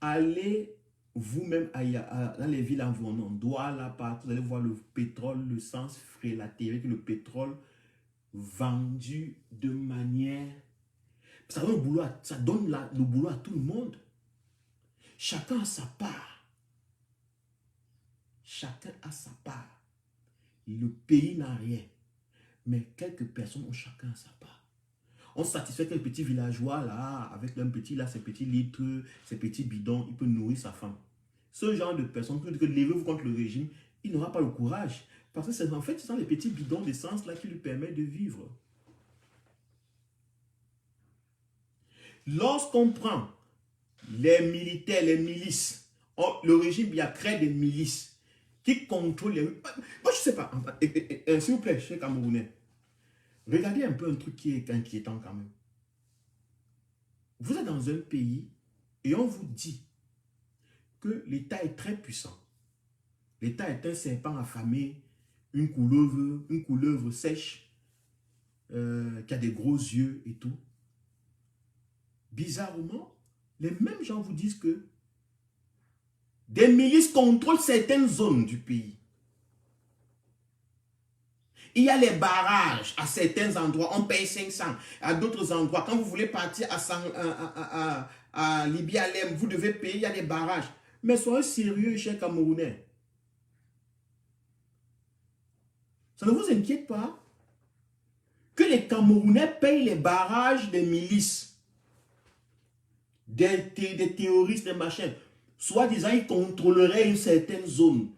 A: Allez vous-même dans les villes environnantes, Douala, partout, vous allez voir le pétrole, le sens frélaté avec le pétrole vendu de manière... Ça donne, le boulot à tout le monde. Chacun a sa part. Chacun a sa part. Le pays n'a rien. Mais quelques personnes ont chacun sa part. On satisfait quel petit villageois là, avec un petit là, ses petits litres, ses petits bidons, il peut nourrir sa femme. Ce genre de personnes, que levez-vous contre le régime, il n'aura pas le courage. Parce que c'est en fait, ce sont les petits bidons d'essence là qui lui permettent de vivre. Lorsqu'on prend les militaires, les milices, le régime il a créé des milices qui contrôlent les... Moi, je ne sais pas. S'il vous plaît, chez Camerounais, regardez un peu un truc qui est inquiétant quand même. Vous êtes dans un pays et on vous dit que l'État est très puissant. L'État est un serpent affamé, une couleuvre sèche, qui a des gros yeux et tout. Bizarrement, les mêmes gens vous disent que des milices contrôlent certaines zones du pays. Il y a les barrages à certains endroits, on paye 500. À d'autres endroits, quand vous voulez partir à Libye, à Lem, vous devez payer, il y a des barrages. Mais soyez sérieux, chers Camerounais. Ça ne vous inquiète pas que les Camerounais payent les barrages des milices, des terroristes, des machins. Soi-disant, ils contrôleraient une certaine zone.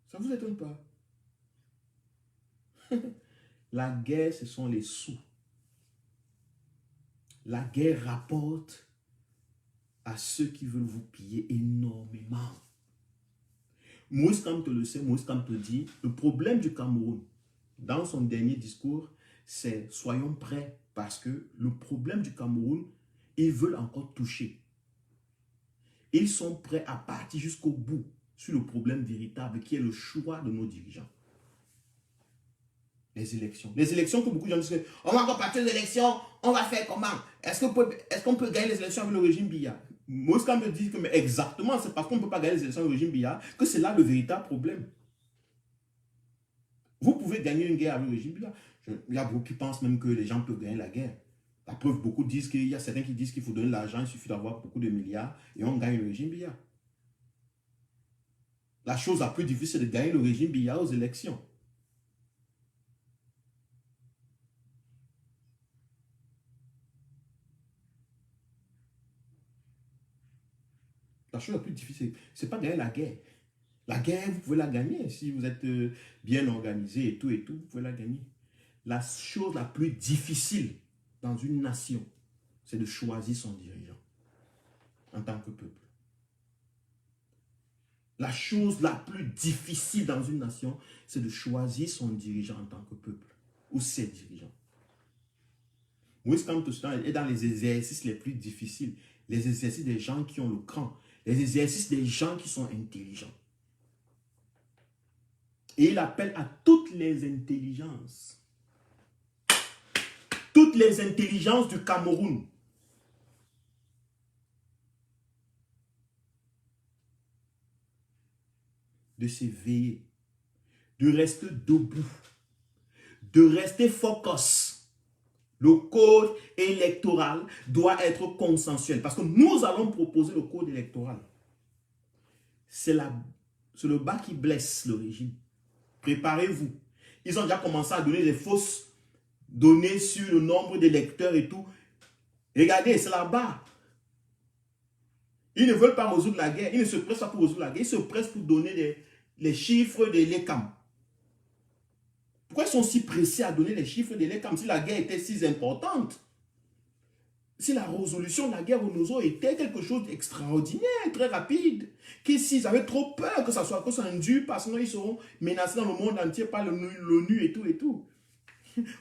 A: Ça ne vous étonne pas? La guerre, ce sont les sous. La guerre rapporte à ceux qui veulent vous piller énormément. Moïse Kamto le sait, Moïse Kamto dit, le problème du Cameroun, dans son dernier discours, c'est soyons prêts parce que le problème du Cameroun, ils veulent encore toucher. Ils sont prêts à partir jusqu'au bout sur le problème véritable qui est le choix de nos dirigeants. Les élections. Les élections que beaucoup de gens disent, on va encore partir des élections, on va faire comment? Est-ce qu'on peut gagner les élections avec le régime Biya? Moïse Kamto dit que mais exactement, c'est parce qu'on ne peut pas gagner les élections avec le régime Biya que c'est là le véritable problème. Vous pouvez gagner une guerre avec le régime Biya. Il y a beaucoup qui pensent même que les gens peuvent gagner la guerre. La preuve, beaucoup disent qu'il y a certains qui disent qu'il faut donner l'argent, il suffit d'avoir beaucoup de milliards et on gagne le régime Biya. La chose la plus difficile, c'est de gagner le régime Biya aux élections. La chose la plus difficile, ce n'est pas gagner la guerre. La guerre, vous pouvez la gagner. Si vous êtes bien organisé et tout, vous pouvez la gagner. La chose la plus difficile dans une nation, c'est de choisir son dirigeant en tant que peuple. La chose la plus difficile dans une nation, c'est de choisir son dirigeant en tant que peuple ou ses dirigeants. Moïse Kamto est dans les exercices les plus difficiles, les exercices des gens qui ont le cran, les exercices des gens qui sont intelligents. Et il appelle à toutes les intelligences du Cameroun de s'éveiller, de rester debout, de rester focus. Le code électoral doit être consensuel parce que nous allons proposer le code électoral. C'est le bas qui blesse le régime. Préparez-vous. Ils ont déjà commencé à donner des fausses données sur le nombre d'électeurs et tout. Regardez, c'est là-bas. Ils ne veulent pas résoudre la guerre. Ils ne se pressent pas pour résoudre la guerre. Ils se pressent pour donner les chiffres de l'ECAM. Pourquoi ils sont si pressés à donner les chiffres de l'ECAM si la guerre était si importante? Si la résolution de la guerre au Nozo était quelque chose d'extraordinaire, très rapide, s'ils avaient trop peur que ça soit à cause d'un dur, parce que sinon ils seront menacés dans le monde entier par l'ONU et tout.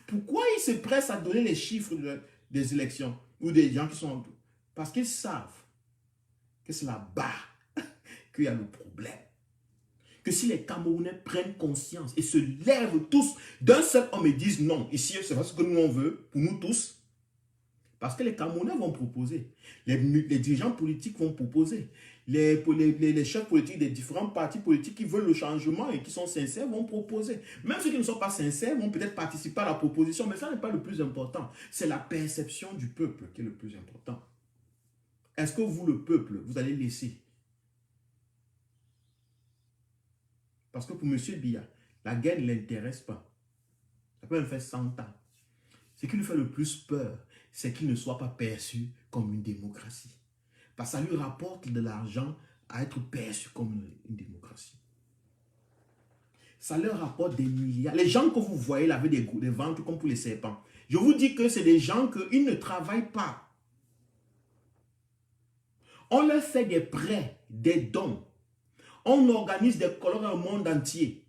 A: Pourquoi ils se pressent à donner les chiffres des élections ou des gens qui sont... Parce qu'ils savent que c'est là-bas qu'il y a le problème. Que si les Camerounais prennent conscience et se lèvent tous d'un seul homme et disent non, ici c'est pas ce que nous on veut, pour nous tous, parce que les Camerounais vont proposer, les dirigeants politiques vont proposer, les chefs politiques des différents partis politiques qui veulent le changement et qui sont sincères vont proposer. Même ceux qui ne sont pas sincères vont peut-être participer à la proposition, mais ça n'est pas le plus important. C'est la perception du peuple qui est le plus important. Est-ce que vous, le peuple, vous allez laisser? Parce que pour M. Biya, la guerre ne l'intéresse pas. Ça peut même faire 100 ans. Ce qui lui fait le plus peur, c'est qu'il ne soit pas perçu comme une démocratie. Parce que ça lui rapporte de l'argent à être perçu comme une démocratie. Ça leur rapporte des milliards. Les gens que vous voyez là avec des ventres comme pour les serpents, je vous dis que c'est des gens qui ne travaillent pas. On leur fait des prêts, des dons. On organise des colloques dans le monde entier.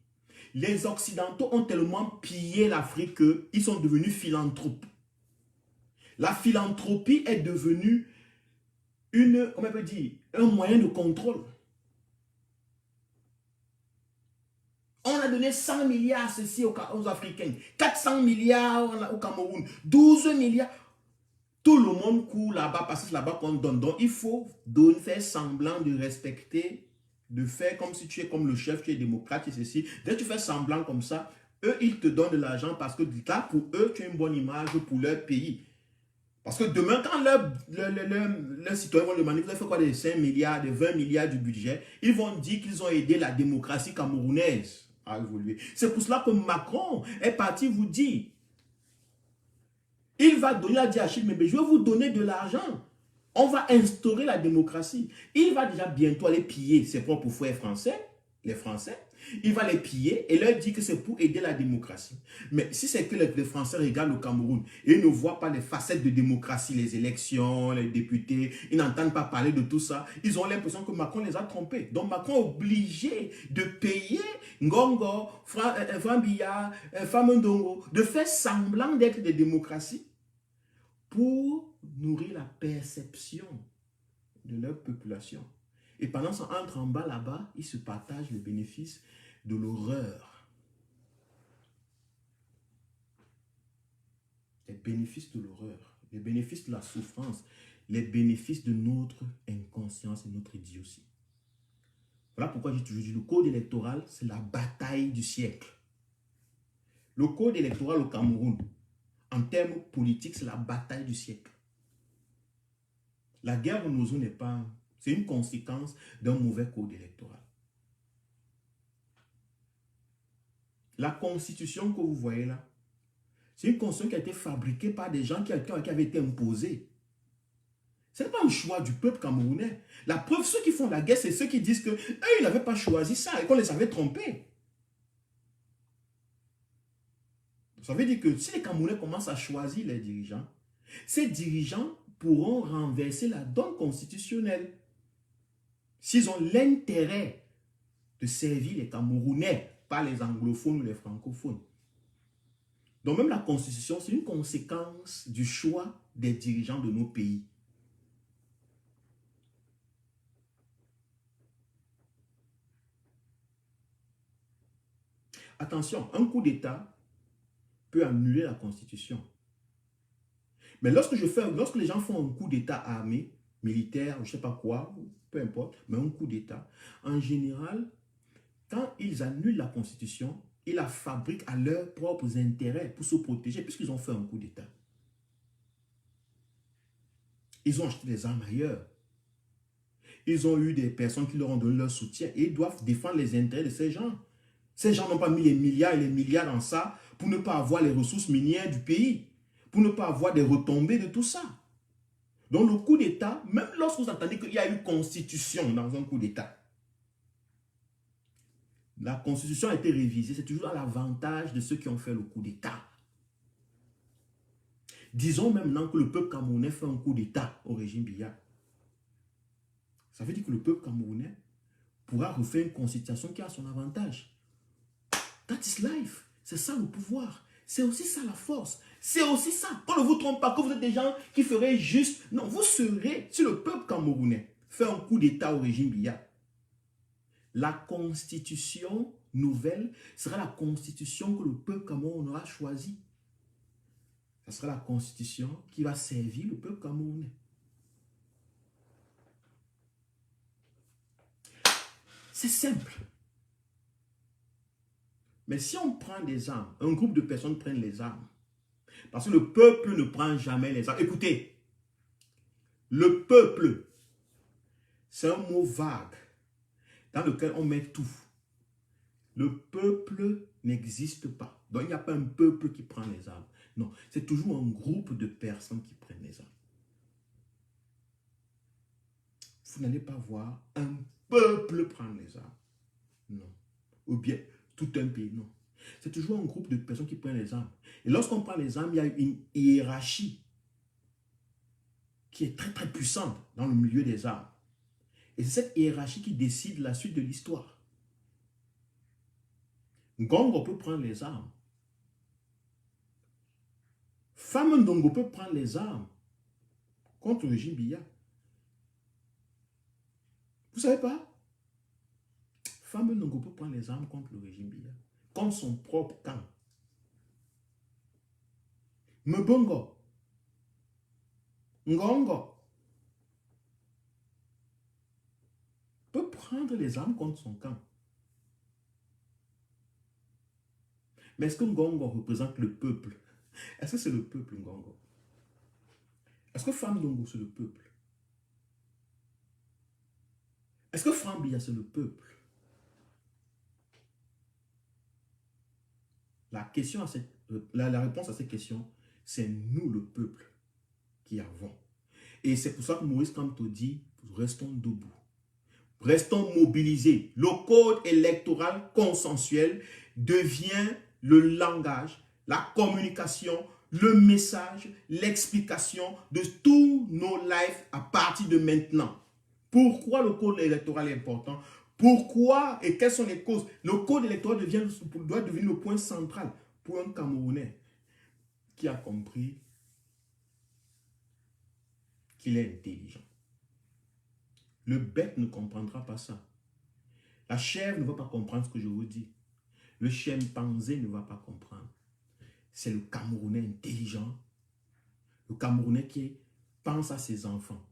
A: Les Occidentaux ont tellement pillé l'Afrique qu'ils sont devenus philanthropes. La philanthropie est devenue un moyen de contrôle. On a donné 100 milliards ceci aux Africains, 400 milliards au Cameroun, 12 milliards. Tout le monde court là-bas parce que c'est là-bas qu'on donne. Donc il faut faire semblant de respecter, de faire comme si tu es comme le chef, tu es démocrate et ceci. Dès que tu fais semblant comme ça, eux, ils te donnent de l'argent parce que là, pour eux, tu as une bonne image pour leur pays. Parce que demain, quand leurs citoyens vont demander, vous avez fait quoi des 5 milliards, des 20 milliards du budget, ils vont dire qu'ils ont aidé la démocratie camerounaise à évoluer. C'est pour cela que Macron est parti vous dire, il va donner à Diachil, mais je vais vous donner de l'argent. On va instaurer la démocratie. Il va déjà bientôt aller piller ses propres frères français, les Français. Il va les piller et leur dire que c'est pour aider la démocratie. Mais si c'est que les Français regardent le Cameroun et ils ne voient pas les facettes de démocratie, les élections, les députés, ils n'entendent pas parler de tout ça, ils ont l'impression que Macron les a trompés. Donc Macron est obligé de payer Ngongo, Frambiya, Famendongo, de faire semblant d'être des démocraties pour nourrir la perception de leur population. Et pendant qu'ils entrent en bas là-bas, ils se partagent les bénéfices de l'horreur. Les bénéfices de l'horreur, les bénéfices de la souffrance, les bénéfices de notre inconscience et notre idiotie. Voilà pourquoi j'ai toujours dit le code électoral, c'est la bataille du siècle. Le code électoral au Cameroun, en termes politiques, c'est la bataille du siècle. La guerre au Nozo n'est pas... C'est une conséquence d'un mauvais code électoral. La constitution que vous voyez là, c'est une constitution qui a été fabriquée par des gens qui avaient été imposés. Ce n'est pas un choix du peuple camerounais. La preuve, ceux qui font la guerre, c'est ceux qui disent qu'eux, ils n'avaient pas choisi ça et qu'on les avait trompés. Ça veut dire que si les Camerounais commencent à choisir les dirigeants, ces dirigeants pourront renverser la donne constitutionnelle. S'ils ont l'intérêt de servir les Camerounais, pas les anglophones ou les francophones. Donc même la constitution, c'est une conséquence du choix des dirigeants de nos pays. Attention, un coup d'État peut annuler la constitution. Mais lorsque les gens font un coup d'État armé, militaire, je ne sais pas quoi, peu importe, mais un coup d'État, en général, quand ils annulent la constitution, ils la fabriquent à leurs propres intérêts pour se protéger, puisqu'ils ont fait un coup d'État. Ils ont acheté des armes ailleurs. Ils ont eu des personnes qui leur ont donné leur soutien et ils doivent défendre les intérêts de ces gens. Ces gens n'ont pas mis les milliards et les milliards dans ça pour ne pas avoir les ressources minières du pays, pour ne pas avoir des retombées de tout ça. Donc le coup d'État, même lorsque vous entendez qu'il y a eu constitution dans un coup d'État, la constitution a été révisée, c'est toujours à l'avantage de ceux qui ont fait le coup d'État. Disons maintenant que le peuple camerounais fait un coup d'État au régime Biya. Ça veut dire que le peuple camerounais pourra refaire une constitution qui a son avantage. That is life. C'est ça le pouvoir. C'est aussi ça la force. C'est aussi ça. Qu'on ne vous trompe pas, que vous êtes des gens qui feraient juste... Non, vous serez, si le peuple camerounais fait un coup d'État au régime Biya, la constitution nouvelle sera la constitution que le peuple camerounais aura choisie. Ce sera la constitution qui va servir le peuple camerounais. C'est simple. Mais si on prend des armes, un groupe de personnes prennent les armes, parce que le peuple ne prend jamais les armes. Écoutez, le peuple, c'est un mot vague dans lequel on met tout. Le peuple n'existe pas. Donc, il n'y a pas un peuple qui prend les armes. Non, c'est toujours un groupe de personnes qui prennent les armes. Vous n'allez pas voir un peuple prendre les armes. Non. Ou bien tout un pays, non. C'est toujours un groupe de personnes qui prennent les armes. Et lorsqu'on prend les armes, il y a une hiérarchie qui est très très puissante dans le milieu des armes. Et c'est cette hiérarchie qui décide la suite de l'histoire. Ngongo peut prendre les armes. Famendongo peut prendre les armes contre le régime Biya. Vous ne savez pas? Famendongo peut prendre les armes contre le régime Biya, contre son propre camp. Mbongo, Ngongo peut prendre les armes contre son camp. Mais est-ce que Ngongo représente le peuple? Est-ce que c'est le peuple, Ngongo? Est-ce que Famendongo, c'est le peuple? Est-ce que Frambiya, c'est le peuple? La réponse à cette question, c'est nous, le peuple, qui avons. Et c'est pour ça que Maurice Kamto dit, restons debout. Restons mobilisés. Le code électoral consensuel devient le langage, la communication, le message, l'explication de tous nos lives à partir de maintenant. Pourquoi le code électoral est important? Pourquoi et quelles sont les causes? Le code électoral doit devenir le point central pour un Camerounais qui a compris qu'il est intelligent. Le bête ne comprendra pas ça. La chèvre ne va pas comprendre ce que je vous dis. Le chimpanzé ne va pas comprendre. C'est le Camerounais intelligent, le Camerounais qui pense à ses enfants,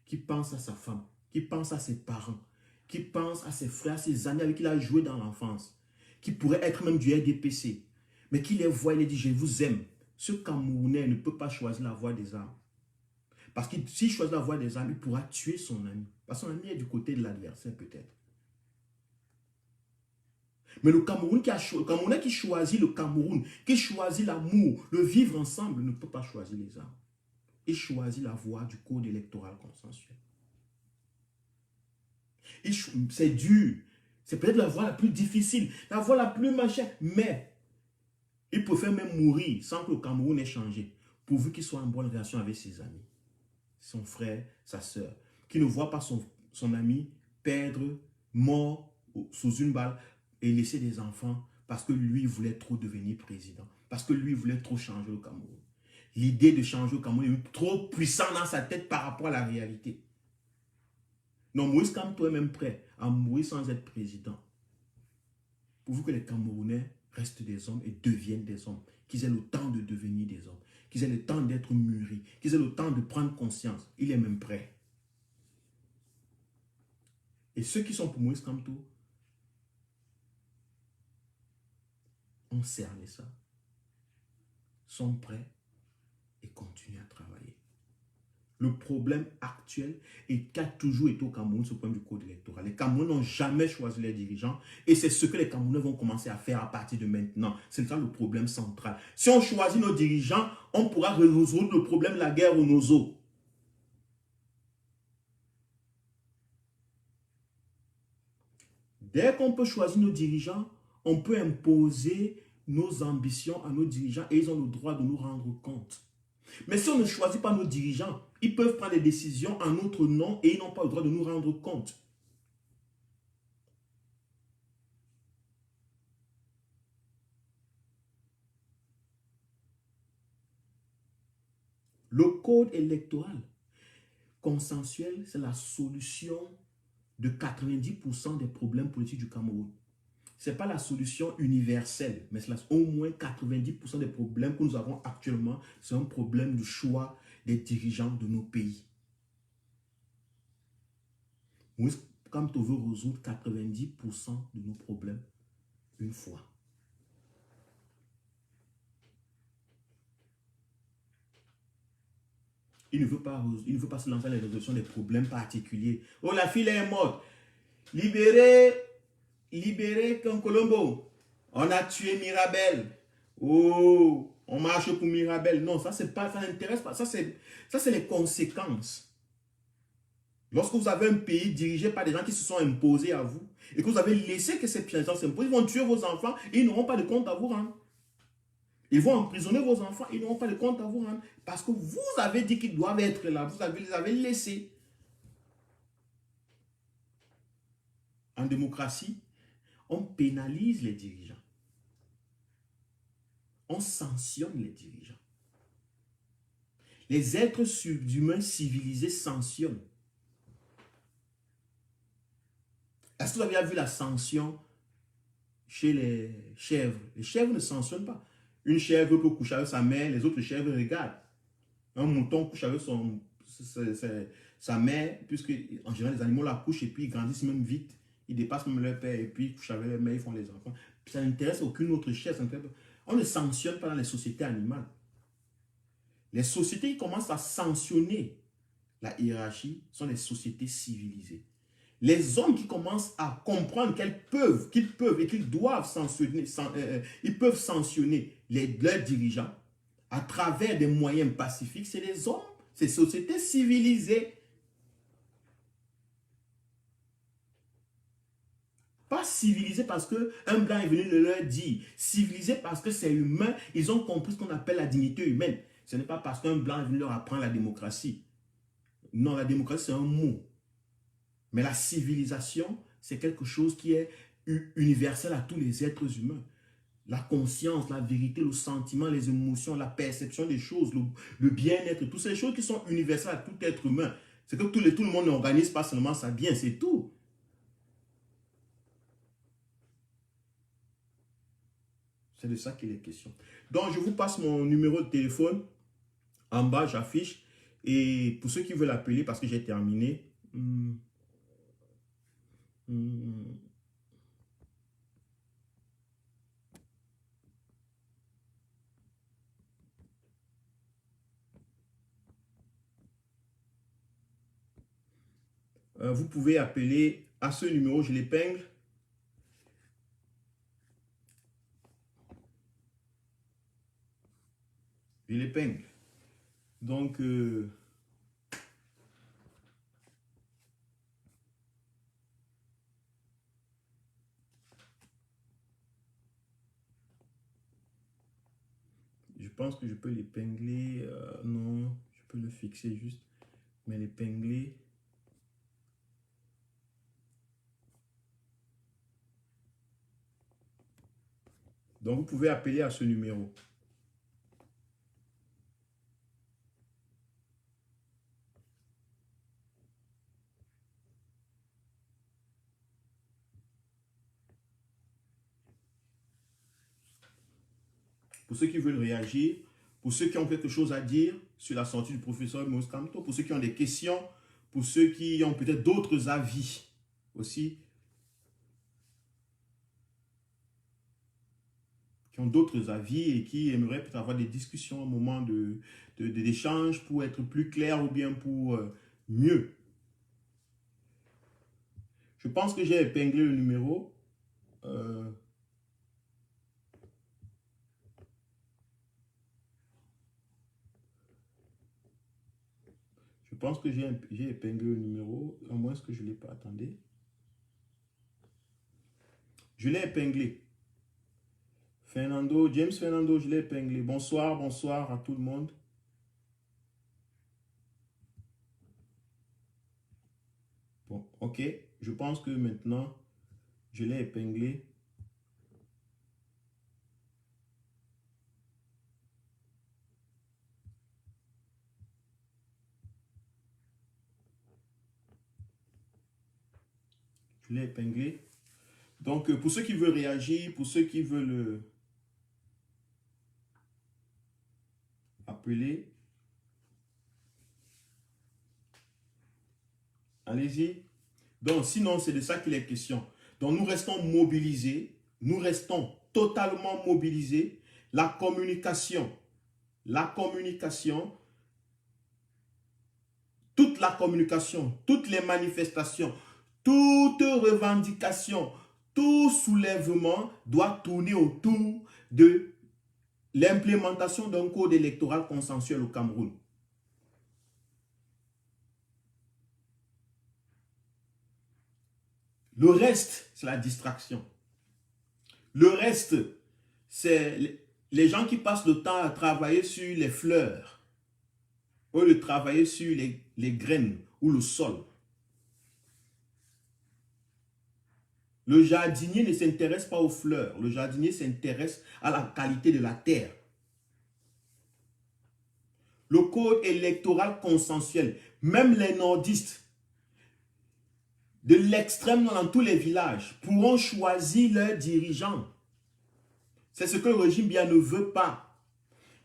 A: qui pense à sa femme, qui pense à ses parents, qui pense à ses frères, ses amis avec qui il a joué dans l'enfance, qui pourrait être même du RDPC, mais qui les voit et les dit « je vous aime ». Ce Camerounais ne peut pas choisir la voie des armes. Parce que s'il choisit la voie des armes, il pourra tuer son ami. Parce que son ami est du côté de l'adversaire peut-être. Mais le Camerounais qui choisit le Cameroun, qui choisit l'amour, le vivre ensemble, ne peut pas choisir les armes. Il choisit la voie du code électoral consensuel. C'est dur. C'est peut-être la voie la plus difficile, la voie la plus machin, mais il préfère même mourir sans que le Cameroun ait changé, pourvu qu'il soit en bonne relation avec ses amis, son frère, sa soeur, qui ne voit pas son ami perdre, mort sous une balle et laisser des enfants parce que lui voulait trop devenir président, parce que lui voulait trop changer le Cameroun. L'idée de changer le Cameroun est trop puissante dans sa tête par rapport à la réalité. Non, Moïse Kamto est même prêt à mourir sans être président. Pourvu que les Camerounais restent des hommes et deviennent des hommes. Qu'ils aient le temps de devenir des hommes. Qu'ils aient le temps d'être mûris. Qu'ils aient le temps de prendre conscience. Il est même prêt. Et ceux qui sont pour Moïse Kamto ont cerné ça. Sont prêts et continuent à travailler. Le problème actuel et qui a toujours été au Cameroun, ce problème du code électoral. Les Camerounais n'ont jamais choisi les dirigeants et c'est ce que les Camerounais vont commencer à faire à partir de maintenant. C'est ça le problème central. Si on choisit nos dirigeants, on pourra résoudre le problème de la guerre aux nozo. Dès qu'on peut choisir nos dirigeants, on peut imposer nos ambitions à nos dirigeants et ils ont le droit de nous rendre compte. Mais si on ne choisit pas nos dirigeants, ils peuvent prendre des décisions en notre nom et ils n'ont pas le droit de nous rendre compte. Le code électoral consensuel, c'est la solution de 90% des problèmes politiques du Cameroun. Ce n'est pas la solution universelle, mais c'est au moins 90% des problèmes que nous avons actuellement, c'est un problème du choix des dirigeants de nos pays. Moïse Kamto veut résoudre 90% de nos problèmes une fois. Il ne veut pas se lancer dans la résolution des problèmes particuliers. Oh, la fille est morte. Libérez Colombo. On a tué Mirabel. Oh, on marche pour Mirabel. Non, ça n'intéresse pas. Ça, c'est les conséquences. Lorsque vous avez un pays dirigé par des gens qui se sont imposés à vous et que vous avez laissé que ces gens s'imposent, ils vont tuer vos enfants et ils n'auront pas de compte à vous rendre. Ils vont emprisonner vos enfants, ils n'auront pas de compte à vous rendre parce que vous avez dit qu'ils doivent être là, les avez laissés. En démocratie, on pénalise les dirigeants. On sanctionne les dirigeants. Les êtres humains civilisés sanctionnent. Est-ce que vous avez vu la sanction chez les chèvres? Les chèvres ne sanctionnent pas. Une chèvre peut coucher avec sa mère, les autres chèvres regardent. Un mouton couche avec sa mère, puisque en général les animaux la couchent et puis ils grandissent même vite. Ils dépassent même leur père et puis ils couchent avec leur mère, ils font les enfants. Puis ça n'intéresse aucune autre chèvre. On ne sanctionne pas dans les sociétés animales. Les sociétés qui commencent à sanctionner la hiérarchie sont les sociétés civilisées. Les hommes qui commencent à comprendre qu'ils peuvent et qu'ils doivent sanctionner, ils peuvent sanctionner leurs dirigeants à travers des moyens pacifiques, c'est les hommes, c'est les sociétés civilisées. Pas civilisé parce qu'un blanc est venu le leur dire. Civilisé parce que c'est humain. Ils ont compris ce qu'on appelle la dignité humaine. Ce n'est pas parce qu'un blanc est venu leur apprendre la démocratie. Non, la démocratie, c'est un mot. Mais la civilisation, c'est quelque chose qui est universel à tous les êtres humains. La conscience, la vérité, le sentiment, les émotions, la perception des choses, le bien-être, toutes ces choses qui sont universelles à tout être humain. C'est que tout le monde n'organise pas seulement ça bien, c'est tout. C'est de ça qu'il est question. Donc, je vous passe mon numéro de téléphone. En bas, j'affiche. Et pour ceux qui veulent appeler, parce que j'ai terminé. Vous pouvez appeler à ce numéro, je l'épingle. Je l'épingle. Donc, je pense que je peux l'épingler. Non, je peux le fixer juste. Mais l'épingler. Donc, vous pouvez appeler à ce numéro. Pour ceux qui veulent réagir, pour ceux qui ont quelque chose à dire sur la sortie du professeur Moïse Kamto, pour ceux qui ont des questions, pour ceux qui ont peut-être d'autres avis aussi, qui ont d'autres avis et qui aimeraient peut-être avoir des discussions, un moment d'échange pour être plus clair ou bien pour mieux. Je pense que j'ai épinglé le numéro. Je pense que j'ai épinglé le numéro, à moins que je ne l'ai pas. Attendez. Je l'ai épinglé. James Fernando, je l'ai épinglé. Bonsoir, bonsoir à tout le monde. Bon, ok. Je pense que maintenant, je l'ai épinglé. Je l'ai épinglé. Donc, pour ceux qui veulent réagir, pour ceux qui veulent appeler, allez-y. Donc, sinon, c'est de ça qu'il est question. Donc, nous restons mobilisés. Nous restons totalement mobilisés. La communication, toute la communication, toutes les manifestations, toute revendication, tout soulèvement doit tourner autour de l'implémentation d'un code électoral consensuel au Cameroun. Le reste, c'est la distraction. Le reste, c'est les gens qui passent le temps à travailler sur les fleurs, au lieu de travailler sur les graines ou le sol. Le jardinier ne s'intéresse pas aux fleurs. Le jardinier s'intéresse à la qualité de la terre. Le code électoral consensuel, même les nordistes, de l'extrême dans tous les villages, pourront choisir leurs dirigeants. C'est ce que le régime bien ne veut pas.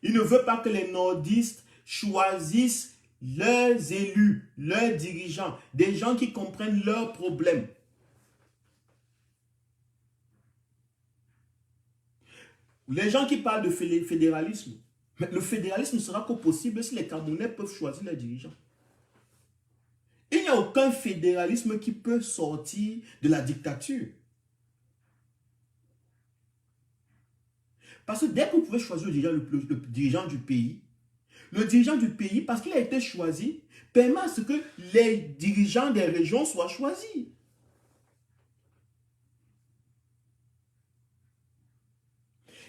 A: Il ne veut pas que les nordistes choisissent leurs élus, leurs dirigeants, des gens qui comprennent leurs problèmes. Les gens qui parlent de fédéralisme, mais le fédéralisme ne sera que possible si les Camerounais peuvent choisir leurs dirigeants. Il n'y a aucun fédéralisme qui peut sortir de la dictature. Parce que dès que vous pouvez choisir le dirigeant du pays, le dirigeant du pays, parce qu'il a été choisi, permet à ce que les dirigeants des régions soient choisis.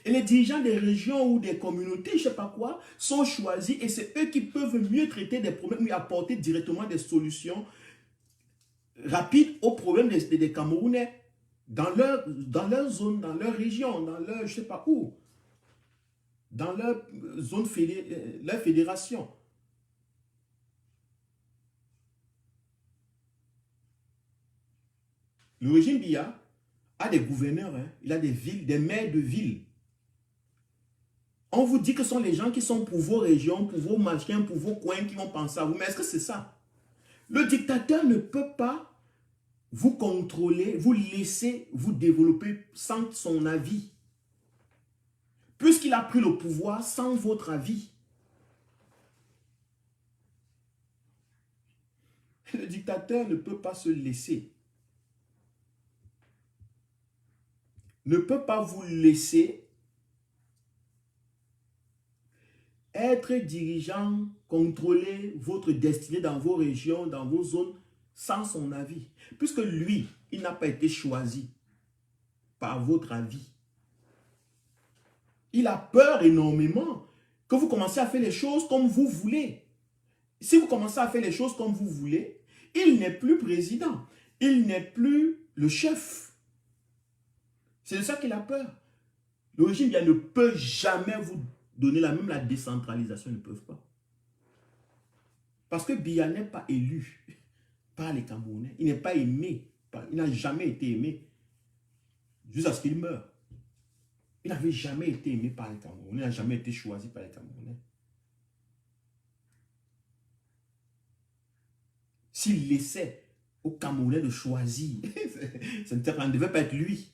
A: Et les dirigeants des régions ou des communautés, je ne sais pas quoi, sont choisis et c'est eux qui peuvent mieux traiter des problèmes ou apporter directement des solutions rapides aux problèmes des Camerounais dans leur zone, dans leur région, dans leur, je ne sais pas où, dans leur zone, leur fédération. Le régime Biya a des gouverneurs, hein, il a des villes, des maires de villes. On vous dit que ce sont les gens qui sont pour vos régions, pour vos machins, pour vos coins qui vont penser à vous. Mais est-ce que c'est ça? Le dictateur ne peut pas vous contrôler, vous laisser vous développer sans son avis. Puisqu'il a pris le pouvoir sans votre avis. Le dictateur ne peut pas se laisser. Ne peut pas vous laisser être dirigeant, contrôler votre destinée dans vos régions, dans vos zones, sans son avis. Puisque lui, il n'a pas été choisi par votre avis. Il a peur énormément que vous commencez à faire les choses comme vous voulez. Si vous commencez à faire les choses comme vous voulez, il n'est plus président. Il n'est plus le chef. C'est de ça qu'il a peur. Le régime ne peut jamais vous donner même la décentralisation, ils ne peuvent pas. Parce que Biya n'est pas élu par les Camerounais. Il n'est pas aimé. Il n'a jamais été aimé. Jusqu'à ce qu'il meure. Il n'avait jamais été aimé par les Camerounais. Il n'a jamais été choisi par les Camerounais. S'il laissait aux Camerounais de choisir, ça ne devait pas être lui.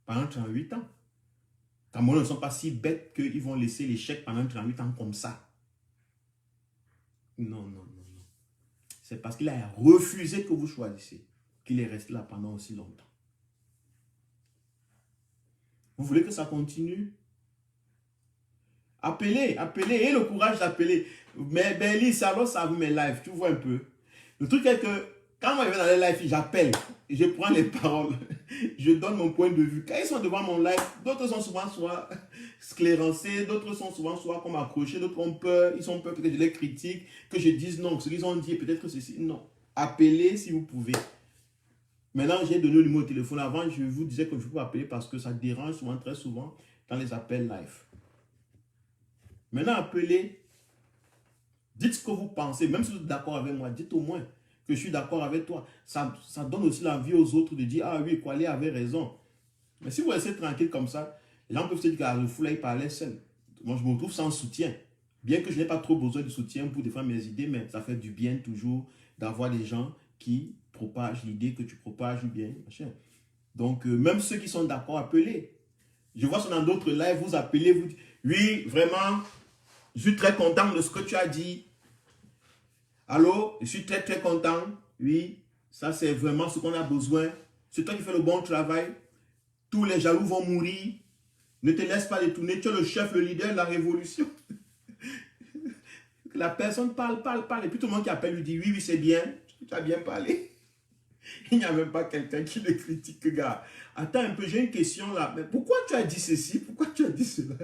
A: Pendant 38 ans. Les Camerounais ne sont pas si bêtes qu'ils vont laisser l'échec pendant 38 ans comme ça. Non, non, non, non. C'est parce qu'il a refusé que vous choisissiez qu'il est resté là pendant aussi longtemps. Vous voulez que ça continue? Appelez, appelez, ayez le courage d'appeler. Mais Belly, ça alors ça vous met live, tu vois un peu. Le truc est que quand moi je vais dans les lives, j'appelle, je prends les paroles, je donne mon point de vue. Quand ils sont devant mon live, d'autres sont souvent soit sclérancés, d'autres sont souvent soit comme accrochés, d'autres ont peur, ils ont peur que je les critique, que je dise non, ce qu'ils ont dit, peut-être que ceci, non. Appelez si vous pouvez. Maintenant, j'ai donné le numéro de téléphone. Avant, je vous disais que je peux appeler parce que ça dérange souvent, très souvent, dans les appels live. Maintenant, appelez. Dites ce que vous pensez. Même si vous êtes d'accord avec moi, dites au moins que je suis d'accord avec toi. Ça donne aussi l'envie aux autres de dire, ah oui, Kwale avait raison. Mais si vous restez tranquille comme ça, les gens peuvent se dire que le fou là, il parlait seul. Moi, je me retrouve sans soutien. Bien que je n'ai pas trop besoin de soutien pour défendre mes idées, mais ça fait du bien toujours d'avoir des gens qui propagent l'idée que tu propages ou bien. Machin. Donc, même ceux qui sont d'accord, appelez. Je vois ça dans d'autres lives, vous appelez, vous dites, oui, vraiment, je suis très content de ce que tu as dit. Allô, je suis très très content. Oui, ça c'est vraiment ce qu'on a besoin. C'est toi qui fais le bon travail. Tous les jaloux vont mourir. Ne te laisse pas détourner. Tu es le chef, le leader de la révolution. La personne parle. Et puis tout le monde qui appelle lui dit, oui, oui, c'est bien. Tu as bien parlé. Il n'y a même pas quelqu'un qui le critique, gars. Attends un peu, j'ai une question là. Mais pourquoi tu as dit ceci? Pourquoi tu as dit cela?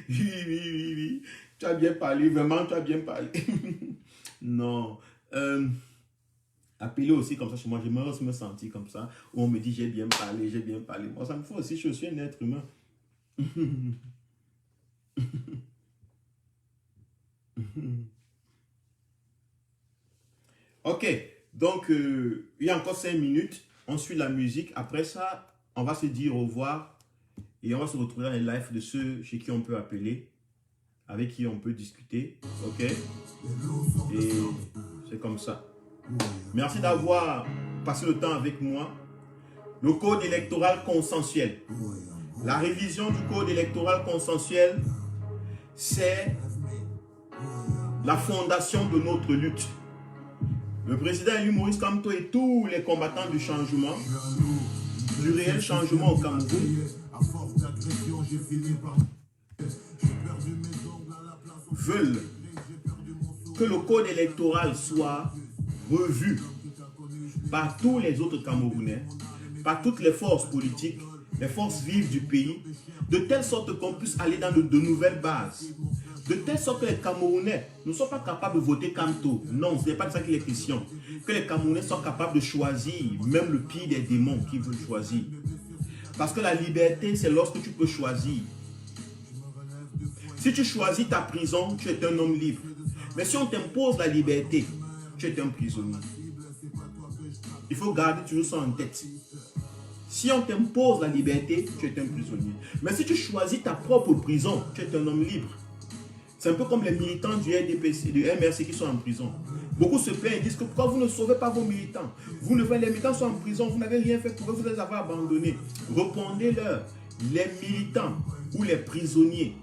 A: Oui. Tu as bien parlé, vraiment, tu as bien parlé. Non. Appelez aussi comme ça chez moi. J'aimerais aussi me sentir comme ça. Où on me dit j'ai bien parlé, j'ai bien parlé. Moi, ça me fait aussi, je suis un être humain. Ok. Donc, il y a encore 5 minutes. On suit la musique. Après ça, on va se dire au revoir. Et on va se retrouver dans les lives de ceux chez qui on peut appeler, avec qui on peut discuter. Ok? Et c'est comme ça. Merci d'avoir passé le temps avec moi. Le code électoral consensuel. La révision du code électoral consensuel, c'est la fondation de notre lutte. Le président élu Maurice Kamto et tous les combattants du changement, du réel changement au Cameroun, veulent que le code électoral soit revu, par tous les autres Camerounais, par toutes les forces politiques, les forces vives du pays, de telle sorte qu'on puisse aller dans de nouvelles bases. De telle sorte que les Camerounais ne sont pas capables de voter Kamto. Non, ce n'est pas de ça qu'il est question. Que les Camerounais soient capables de choisir, même le pire des démons qu'ils veulent choisir. Parce que la liberté, c'est lorsque tu peux choisir. Si tu choisis ta prison, tu es un homme libre. Mais si on t'impose la liberté, tu es un prisonnier. Il faut garder toujours ça en tête. Si on t'impose la liberté, tu es un prisonnier. Mais si tu choisis ta propre prison, tu es un homme libre. C'est un peu comme les militants du RDPC, du MRC qui sont en prison. Beaucoup se plaignent et disent que pourquoi vous ne sauvez pas vos militants? Les militants sont en prison, vous n'avez rien fait, pourquoi vous les avez abandonnés? Répondez-leur, les militants ou les prisonniers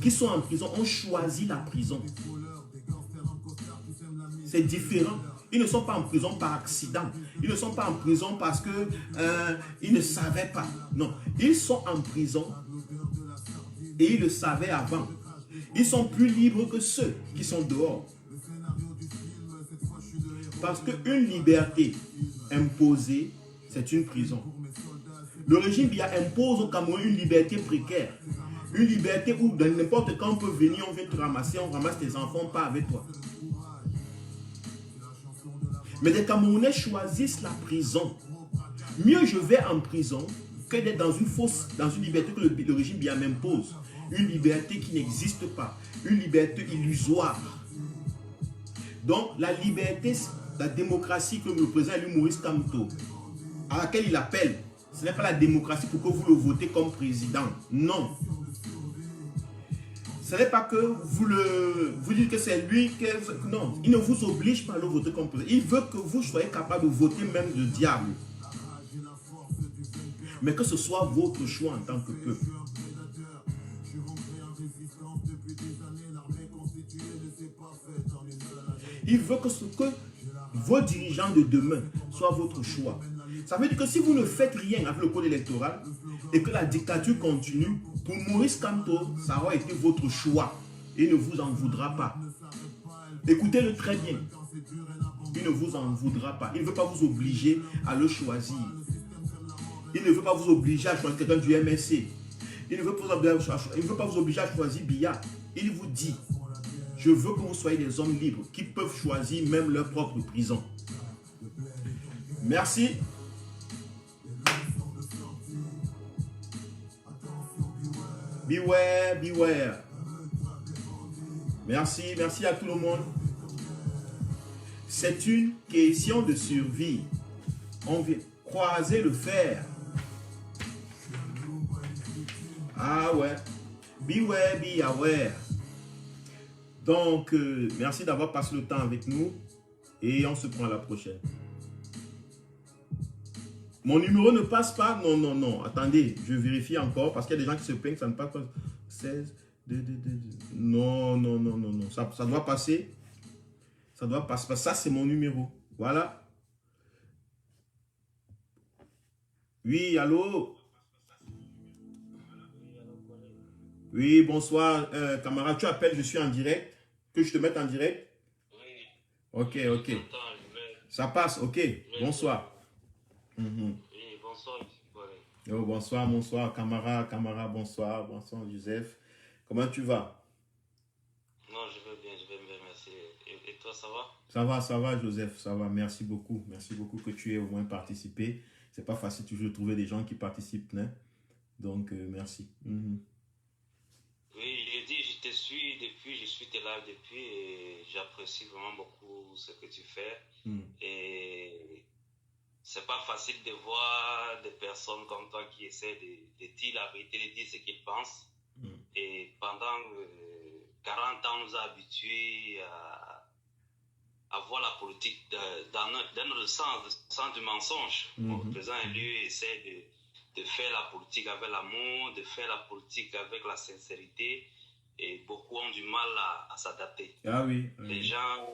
A: qui sont en prison ont choisi la prison. C'est différent. Ils ne sont pas en prison par accident. Ils ne sont pas en prison parce qu'ils ne savaient pas. Non, ils sont en prison et ils le savaient avant. Ils sont plus libres que ceux qui sont dehors. Parce qu'une liberté imposée, c'est une prison. Le régime Biya impose au Cameroun une liberté précaire. Une liberté où dans n'importe quand on peut venir, on vient te ramasser, on ramasse tes enfants, pas avec toi. Mais les Camerounais choisissent la prison. Mieux je vais en prison que d'être dans une liberté que le régime Biya m'impose. Une liberté qui n'existe pas. Une liberté illusoire. Donc la liberté, la démocratie que le président élu Maurice Kamto, à laquelle il appelle, ce n'est pas la démocratie pour que vous le votez comme président. Non. Ce n'est pas que vous dites que c'est lui que... Non, il ne vous oblige pas à le voter comme président. Il veut que vous soyez capable de voter même le diable. Mais que ce soit votre choix en tant que peuple. Il veut que vos dirigeants de demain soient votre choix. Ça veut dire que si vous ne faites rien avec le code électoral et que la dictature continue, pour Maurice Kamto, ça aura été votre choix. Il ne vous en voudra pas. Écoutez-le très bien. Il ne vous en voudra pas. Il ne veut pas vous obliger à le choisir. Il ne veut pas vous obliger à choisir quelqu'un du MSC. Il ne veut pas vous obliger à choisir Biya. Il vous dit, je veux que vous soyez des hommes libres qui peuvent choisir même leur propre prison. Merci. Beware, beware. Merci, merci à tout le monde. C'est une question de survie. On vient croiser le fer. Ah ouais. Beware, be aware. Donc, merci d'avoir passé le temps avec nous et on se prend à la prochaine. Mon numéro ne passe pas? Non, non, non. Attendez, je vérifie encore parce qu'il y a des gens qui se plaignent que ça ne passe pas. 16, 2. Non, non, non, non, non. Ça doit passer. Ça doit passer. Ça, c'est mon numéro. Voilà. Oui, allô? Oui, bonsoir. Camarade, tu appelles, je suis en direct. Que je te mette en direct?
B: Oui.
A: Ok, ok. Ça passe, ok. Bonsoir.
B: Oui, bonsoir, M.
A: Oh, bonsoir, bonsoir, camarade, bonsoir, bonsoir, Joseph. Comment tu vas?
B: Non, je vais bien, merci. Et toi, ça va?
A: Ça va, Joseph, ça va. Merci beaucoup que tu aies au moins participé. C'est pas facile toujours de trouver des gens qui participent, hein? Donc, merci.
B: Oui, j'ai dit, je te suis depuis, je suis tes lives depuis et j'apprécie vraiment beaucoup ce que tu fais. Et c'est pas facile de voir des personnes comme toi qui essaient de dire la vérité, de dire ce qu'ils pensent. Et pendant 40 ans, on nous a habitués à voir la politique dans le sens du mensonge. Le président élu essaie de faire la politique avec l'amour, de faire la politique avec la sincérité, et beaucoup ont du mal à s'adapter.
A: Ah oui.
B: Les gens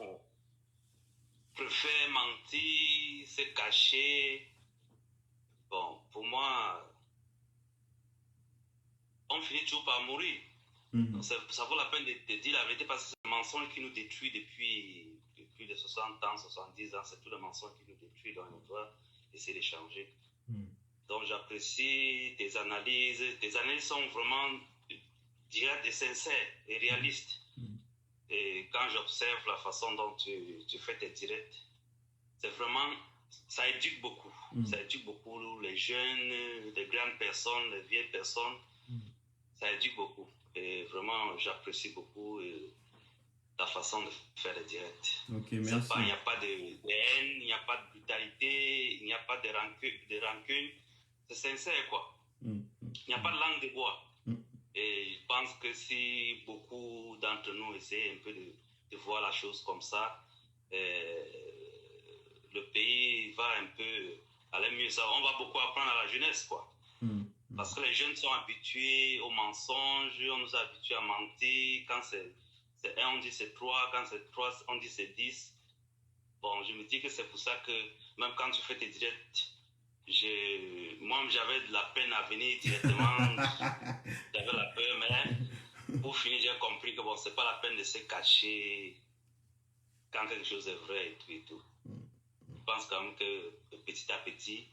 B: préfèrent mentir, se cacher. Bon, pour moi, on finit toujours par mourir. Donc ça vaut la peine de dire la vérité parce que c'est le mensonge qui nous détruit depuis plus de 60 ans, 70 ans, c'est tout le mensonge qui nous détruit, donc on doit essayer de changer. Donc j'apprécie tes analyses. Tes analyses sont vraiment directes et sincères et réalistes. Et quand j'observe la façon dont tu fais tes directs, c'est vraiment, ça éduque beaucoup. Ça éduque beaucoup les jeunes, les grandes personnes, les vieilles personnes. Ça éduque beaucoup. Et vraiment, j'apprécie beaucoup ta façon de faire les directs.
A: Ok, merci.
B: Il n'y a pas de haine, il n'y a pas de brutalité, il n'y a pas de rancune. C'est sincère, quoi. Il n'y a pas de langue de bois. Et je pense que si beaucoup d'entre nous essaient un peu de voir la chose comme ça, le pays va un peu aller mieux. Ça, on va beaucoup apprendre à la jeunesse, quoi. Parce que les jeunes sont habitués aux mensonges, on nous a habitués à mentir. Quand c'est 1, on dit c'est 3, quand c'est 3, on dit c'est 10. Bon, je me dis que c'est pour ça que même quand tu fais tes directs, moi j'avais de la peine à venir directement. J'avais la peur, mais pour finir, j'ai compris que bon, c'est pas la peine de se cacher quand quelque chose est vrai et tout et tout. Je pense quand même que petit à petit,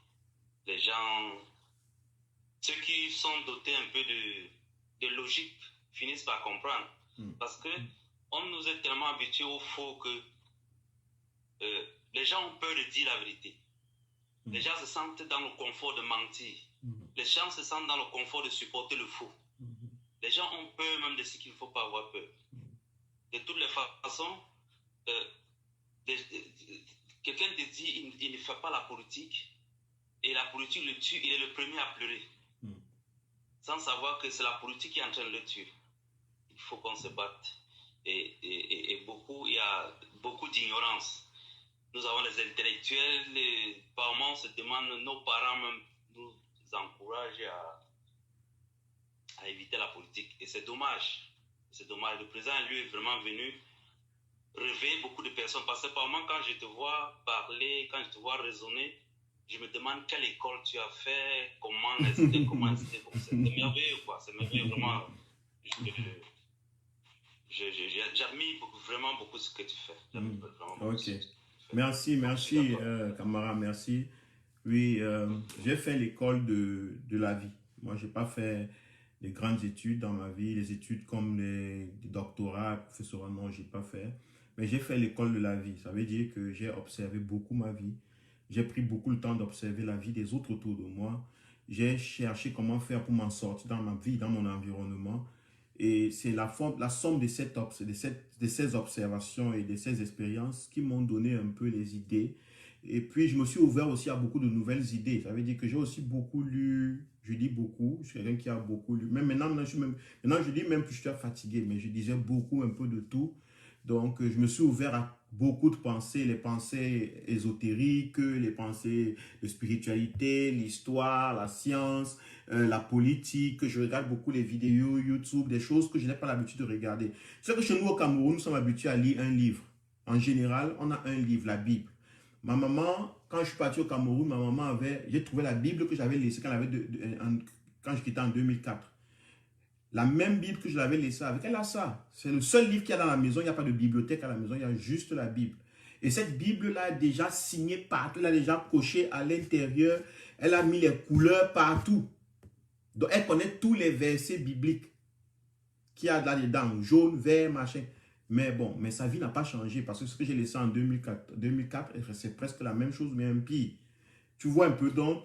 B: les gens, ceux qui sont dotés un peu de logique, finissent par comprendre. Parce que on nous est tellement habitués au faux que les gens ont peur de dire la vérité. Les gens se sentent dans le confort de mentir. Les gens se sentent dans le confort de supporter le faux. Les gens ont peur même de ce qu'il ne faut pas avoir peur. De toutes les façons, quelqu'un te dit il ne fait pas la politique et la politique le tue, il est le premier à pleurer. Sans savoir que c'est la politique qui est en train de le tuer. Il faut qu'on se batte. Et il y a beaucoup d'ignorance. Nous avons les intellectuels, les parents se demandent, nos parents même nous encouragent à éviter la politique. Et c'est dommage. C'est dommage. Le président, lui, est vraiment venu réveiller beaucoup de personnes. Parce que par moment, quand je te vois parler, quand je te vois raisonner, je me demande quelle école tu as fait, comment c'était. C'est merveilleux, quoi. C'est merveilleux, vraiment. J'admire vraiment beaucoup ce que tu fais.
A: Ok. Merci, Camara, merci. Oui, j'ai fait l'école de la vie. Moi, je n'ai pas fait des grandes études dans ma vie, les études comme les doctorats, professorat, non, je n'ai pas fait. Mais j'ai fait l'école de la vie. Ça veut dire que j'ai observé beaucoup ma vie. J'ai pris beaucoup le temps d'observer la vie des autres autour de moi. J'ai cherché comment faire pour m'en sortir dans ma vie, dans mon environnement. Et c'est la somme de ces observations et de ces expériences qui m'ont donné un peu les idées. Et puis, je me suis ouvert aussi à beaucoup de nouvelles idées. Ça veut dire que j'ai aussi beaucoup lu. Je lis beaucoup. Je suis quelqu'un qui a beaucoup lu. Même maintenant, je dis même que je suis fatigué, mais je disais beaucoup, un peu de tout. Donc, je me suis ouvert à beaucoup de pensées, les pensées ésotériques, les pensées de spiritualité, l'histoire, la science, la politique. Je regarde beaucoup les vidéos YouTube, des choses que je n'ai pas l'habitude de regarder. C'est que chez nous au Cameroun, nous sommes habitués à lire un livre. En général, on a un livre, la Bible. Ma maman, quand je suis parti au Cameroun, ma maman j'ai trouvé la Bible que j'avais laissée quand je quittais en 2004. La même Bible que je l'avais laissée avec, elle a ça. C'est le seul livre qu'il y a dans la maison. Il n'y a pas de bibliothèque à la maison, il y a juste la Bible. Et cette Bible-là est déjà signée partout, elle a déjà coché à l'intérieur, elle a mis les couleurs partout. Donc, elle connaît tous les versets bibliques qu'il y a là-dedans, jaune, vert, machin. Mais bon, mais sa vie n'a pas changé parce que ce que j'ai laissé en 2004, c'est presque la même chose, mais un pire. Tu vois un peu, donc,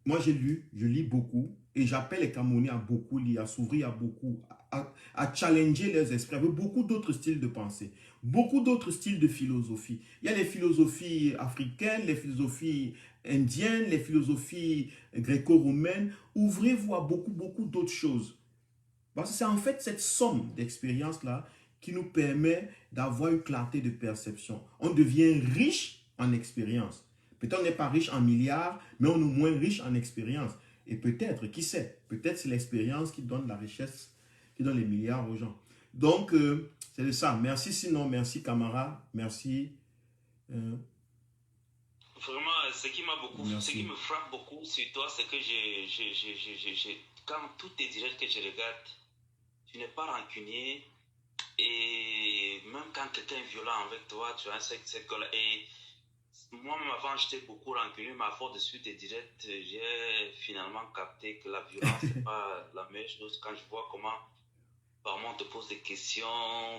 A: moi je lis beaucoup et j'appelle les Camerounais à beaucoup lire, à s'ouvrir à beaucoup, à challenger leurs esprits avec beaucoup d'autres styles de pensée, beaucoup d'autres styles de philosophie. Il y a les philosophies africaines, les philosophies indiennes, les philosophies gréco-romaines. Ouvrez-vous à beaucoup d'autres choses. Parce que c'est en fait cette somme d'expériences-là qui nous permet d'avoir une clarté de perception. On devient riche en expérience. Peut-être on n'est pas riche en milliards, mais on est moins riche en expérience. Et peut-être, qui sait, peut-être c'est l'expérience qui donne la richesse, qui donne les milliards aux gens. Donc, c'est de ça. Merci sinon, merci Camara, merci.
B: Vraiment, ce qui me frappe beaucoup sur toi, c'est que quand tout est direct que je regarde, tu n'es pas rancunier Et même quand quelqu'un est violent avec toi, tu as cette colère. Et moi-même, avant, j'étais beaucoup rancunier, mais à force de suite et direct, j'ai finalement capté que la violence, c'est pas la meilleure chose. Quand je vois comment, parfois, on te pose des questions,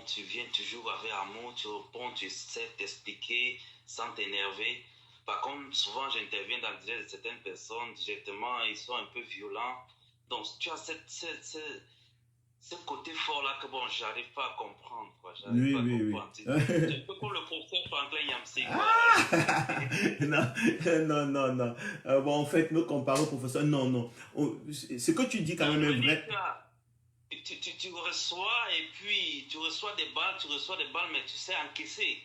B: tu viens toujours avec amour, tu réponds, tu sais t'expliquer sans t'énerver. Par contre, souvent, j'interviens dans le direct de certaines personnes, directement, ils sont un peu violents. Donc, tu as ce côté fort-là que, bon, j'arrive pas à comprendre, quoi. J'arrive
A: Oui,
B: pas à
A: oui,
B: comprendre.
A: oui.
B: C'est un peu comme le professeur Franklin Yamsey, quoi.
A: Non, non, non, non. Bon, en fait, me comparer au professeur, non, non. Ce que tu dis quand
B: Non,
A: même
B: je
A: est
B: veux dire,
A: vrai.
B: tu reçois et puis tu reçois des balles, mais tu sais encaisser.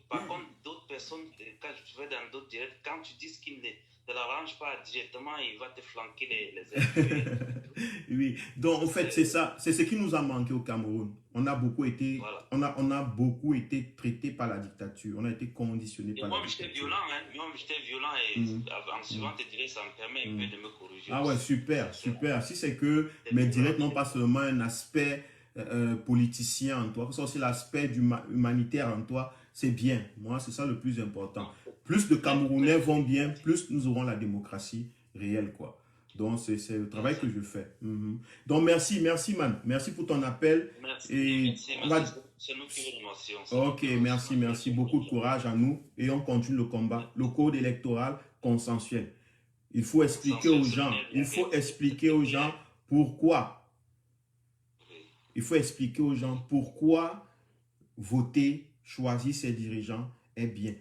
B: Par contre, d'autres personnes, quand je vais dans d'autres directs, quand tu dis ce qui ne l'arrange pas directement, il va te flanquer les injures.
A: Oui, donc en fait, c'est
B: C'est-
A: ça, c'est ce qui nous a manqué au Cameroun.
B: Voilà.
A: On a beaucoup été traités par la dictature, on a été conditionnés
B: Et
A: par la
B: moi, j'étais
A: dictature.
B: violent, hein. Moi, j'étais violent et
A: Mhm,
B: en suivant
A: mhm,
B: tes directs, ça me permet un peu
A: mhm.
B: de me corriger
A: Ah ouais,
B: aussi.
A: super, super. Si c'est que
B: J'étais
A: mes
B: violent,
A: directs n'ont pas seulement un aspect politicien en toi, que ce soit aussi l'aspect humanitaire en toi, c'est bien. Moi, c'est ça le plus important.
B: non,
A: Plus de
B: très,
A: Camerounais
B: très,
A: vont
B: très,
A: bien, plus nous aurons la démocratie réelle, quoi. Donc, c'est le travail que
B: exact.
A: je fais. Mhm. Donc, merci, merci, man. Merci pour ton appel.
B: Merci,
A: Et
B: merci,
A: on va...
B: merci. C'est nous qui vous remercions. C'est nous
A: Ok,
B: qui vous remercions.
A: merci, merci. Beaucoup de courage à nous. Et on continue le combat. Le code électoral consensuel. Il faut expliquer
B: Consensuel,
A: aux
B: c'est le
A: gens,
B: nerf de
A: il
B: la
A: faut
B: guerre.
A: expliquer
B: C'est
A: aux
B: clair.
A: gens pourquoi,
B: Oui,
A: il faut expliquer aux gens
B: oui.
A: pourquoi voter, choisir ses dirigeants est bien.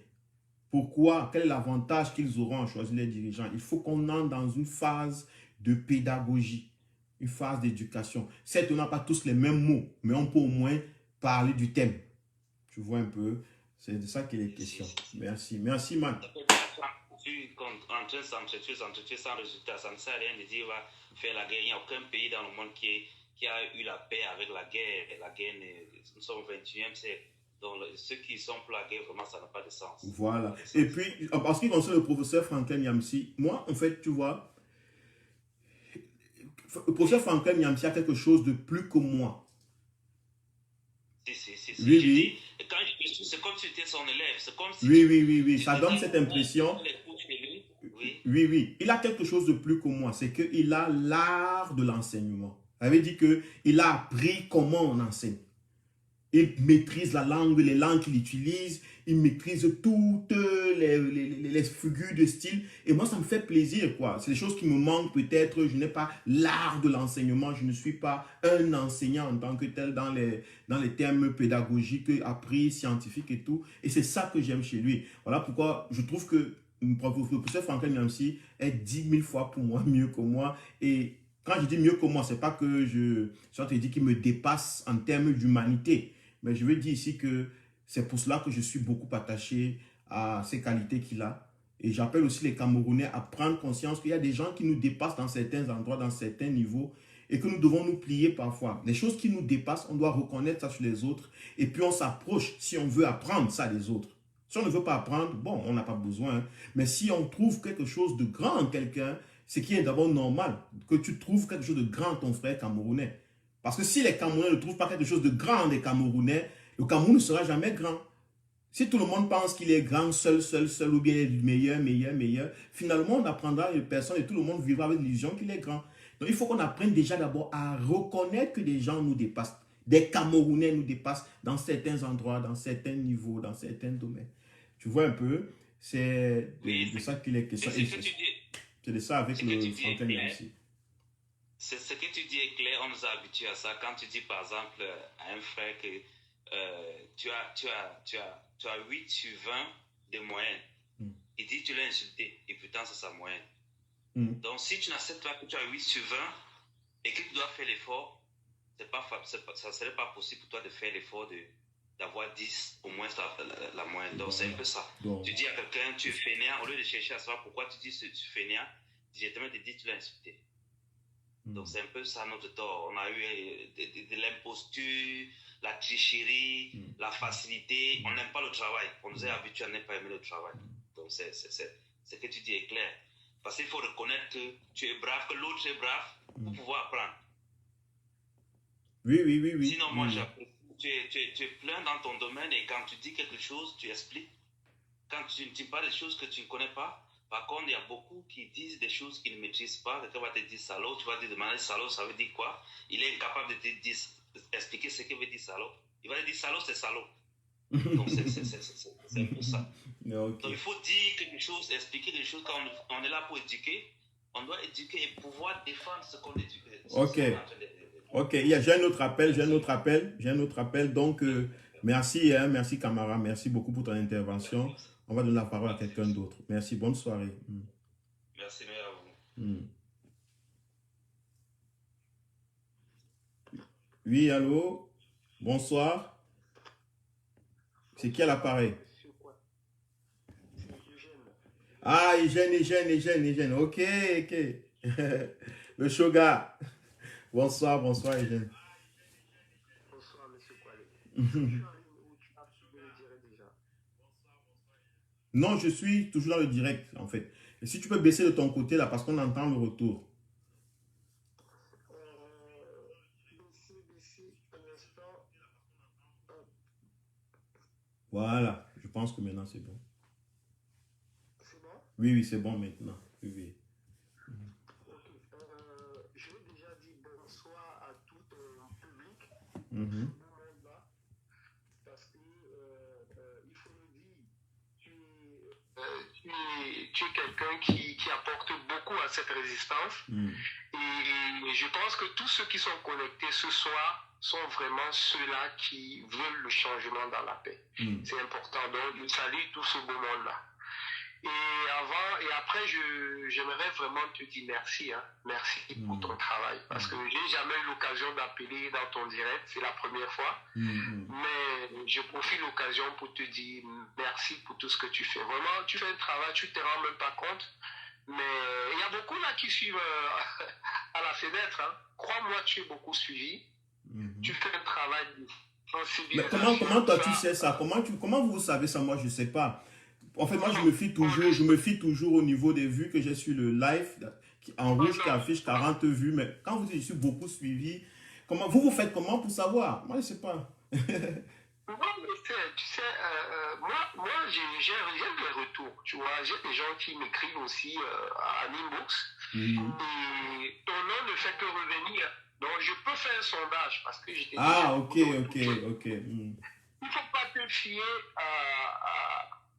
A: Pourquoi, quel est l'avantage qu'ils auront à choisir les dirigeants. Il faut qu'on entre dans une phase de pédagogie, une phase d'éducation. Certes, on n'a pas tous les mêmes mots, mais on peut au moins parler du thème. Tu vois un peu, c'est de ça qu'il est question.
B: Si.
A: Merci, merci man.
B: Ça peut être en train de s'entretuer sans résultat. Ça ne sert à rien de dire va faire la guerre. Il n'y a aucun pays dans le monde qui a eu la paix avec la guerre. Et la guerre, nous sommes au 21e siècle. Donc, ceux qui sont pour la guerre, vraiment, ça n'a pas de sens. Ça n'a
A: Voilà.
B: pas de
A: Et
B: sens.
A: puis, en ce qui concerne le professeur Franklin Yamsi, moi, en fait, tu vois, le professeur
B: Oui,
A: Franklin Yamsi a quelque chose de plus que moi.
B: si.
A: Oui,
B: Je dis,
A: oui,
B: quand je suis, c'est comme si tu étais son élève. C'est comme si
A: oui, oui, oui, oui.
B: tu
A: Ça
B: étais
A: donne
B: dans
A: cette
B: tu
A: impression.
B: fais les cours chez lui. Oui,
A: Oui, oui. Il a quelque chose de plus que moi. C'est qu'il a l'art de l'enseignement. Ça veut dire qu'il a appris comment on enseigne. Il maîtrise la langue, les langues qu'il utilise. Il maîtrise toutes les figures de style. Et moi, ça me fait plaisir, quoi. C'est des choses qui me manquent peut-être. Je n'ai pas l'art de l'enseignement. Je ne suis pas un enseignant en tant que tel dans les termes pédagogiques, appris, scientifiques et tout. Et c'est ça que j'aime chez lui. Voilà pourquoi je trouve que le professeur Franklin Yamsi est 10 000 fois pour moi mieux que moi. Et quand je dis mieux que moi, c'est pas que je te dis qu'il me dépasse en termes d'humanité. Mais je veux dire ici que c'est pour cela que je suis beaucoup attaché à ces qualités qu'il a. Et j'appelle aussi les Camerounais à prendre conscience qu'il y a des gens qui nous dépassent dans certains endroits, dans certains niveaux, et que nous devons nous plier parfois. Les choses qui nous dépassent, on doit reconnaître ça sur les autres, et puis on s'approche si on veut apprendre ça des autres. Si on ne veut pas apprendre, bon, on n'a pas besoin. Hein. Mais si on trouve quelque chose de grand en quelqu'un, ce qui est d'abord normal, que tu trouves quelque chose de grand en ton frère camerounais. Parce que si les Camerounais ne trouvent pas quelque chose de grand des Camerounais, le Cameroun ne sera jamais grand. Si tout le monde pense qu'il est grand, seul, ou bien il est meilleur, finalement on apprendra une personne et tout le monde vivra avec l'illusion qu'il est grand. Donc il faut qu'on apprenne déjà d'abord à reconnaître que des gens nous dépassent. Des Camerounais nous dépassent dans certains endroits, dans certains niveaux, dans certains domaines. Tu vois un peu, c'est
B: oui.
A: de ça qu'il est question.
B: Ce que tu dis,
A: C'est de ça avec
B: ce que
A: le
B: tu dis est
A: Franklin
B: clair.
A: aussi.
B: Ce que tu dis est clair, on nous a habitués à ça. Quand tu dis par exemple à un frère que tu as 8 sur 20 de moyenne, il dit que tu l'as insulté et pourtant c'est sa moyenne. Donc si tu n'acceptes pas que tu as 8 sur 20 et que tu dois faire l'effort, ça ne serait pas possible pour toi de faire l'effort d'avoir 10 au moins la moyenne. Donc c'est un peu ça.
A: Donc,
B: tu dis à quelqu'un tu es fainéant, au lieu de chercher à savoir pourquoi tu dis que tu es fainéant, directement tu dis que tu l'as insulté. Donc c'est un peu ça notre tort. On a eu de l'imposture, la tricherie, la facilité. On n'aime pas le travail. On nous est habitués à ne pas aimer le travail. Donc ce que tu dis est clair. Parce qu'il faut reconnaître que tu es brave, que l'autre est brave pour pouvoir apprendre.
A: oui.
B: Sinon, moi, tu es plein dans ton domaine et quand tu dis quelque chose, tu expliques. Quand tu ne dis pas des choses que tu ne connais pas, par contre, il y a beaucoup qui disent des choses qu'ils ne maîtrisent pas. Quelqu'un va te dire salaud, tu vas te demander salaud, ça veut dire quoi? Il est incapable de te dire, expliquer ce que veut dire salaud. Il va te dire salaud, c'est salaud. Donc, c'est un peu ça.
A: Okay.
B: Donc, il faut dire quelque chose, expliquer quelque chose. Quand on est là pour éduquer, on doit éduquer et pouvoir défendre ce qu'on éduque.
A: Ok. Ok, j'ai un autre appel. Donc, merci, hein, merci Camara, merci beaucoup pour ton intervention. On va donner la parole à quelqu'un d'autre. Merci, bonne soirée.
B: Merci, mais à vous.
A: Oui, allô? Bonsoir. C'est qui à l'appareil? Ah, Eugène. Ok. Le Shoga. Bonsoir, Eugène.
C: Bonsoir, monsieur Kwale.
A: Non, je suis toujours dans le direct, en fait. Et si tu peux baisser de ton côté, là, parce qu'on entend le retour. Voilà, je pense que maintenant c'est bon.
C: C'est bon?
A: Oui, c'est bon maintenant. Oui.
C: Ok. Je vais déjà dire bonsoir à tout ton public. Parce que, il faut le dire, tu es quelqu'un qui apporte beaucoup à cette résistance. Et je pense que tous ceux qui sont connectés ce soir sont vraiment ceux-là qui veulent le changement dans la paix. C'est important. Donc, je salue tout ce beau monde-là. Et après, j'aimerais vraiment te dire merci. Hein. Merci pour ton travail. Parce que j'ai jamais eu l'occasion d'appeler dans ton direct. C'est la première fois. Mais je profite de l'occasion pour te dire merci pour tout ce que tu fais. Vraiment, tu fais un travail, tu ne te rends même pas compte. Mais il y a beaucoup là qui suivent à la fenêtre. Hein. Crois-moi, tu es beaucoup suivi. Tu fais un travail de sensibilisation.
A: Mais comment toi tu sais ça? Comment vous savez ça? Moi, je ne sais pas. En fait, moi, je me fie toujours au niveau des vues que j'ai sur le live, en rouge qui affiche 40 vues. Mais quand vous dites, je suis beaucoup suivi, vous faites comment pour savoir? Moi, je ne sais pas.
C: Non, mais tu sais, moi j'ai des retours, tu vois. J'ai des gens qui m'écrivent aussi à inbox. Et ton nom ne fait que revenir. Donc, je peux faire un sondage parce que j'étais...
A: Ok.
C: Il ne faut pas te fier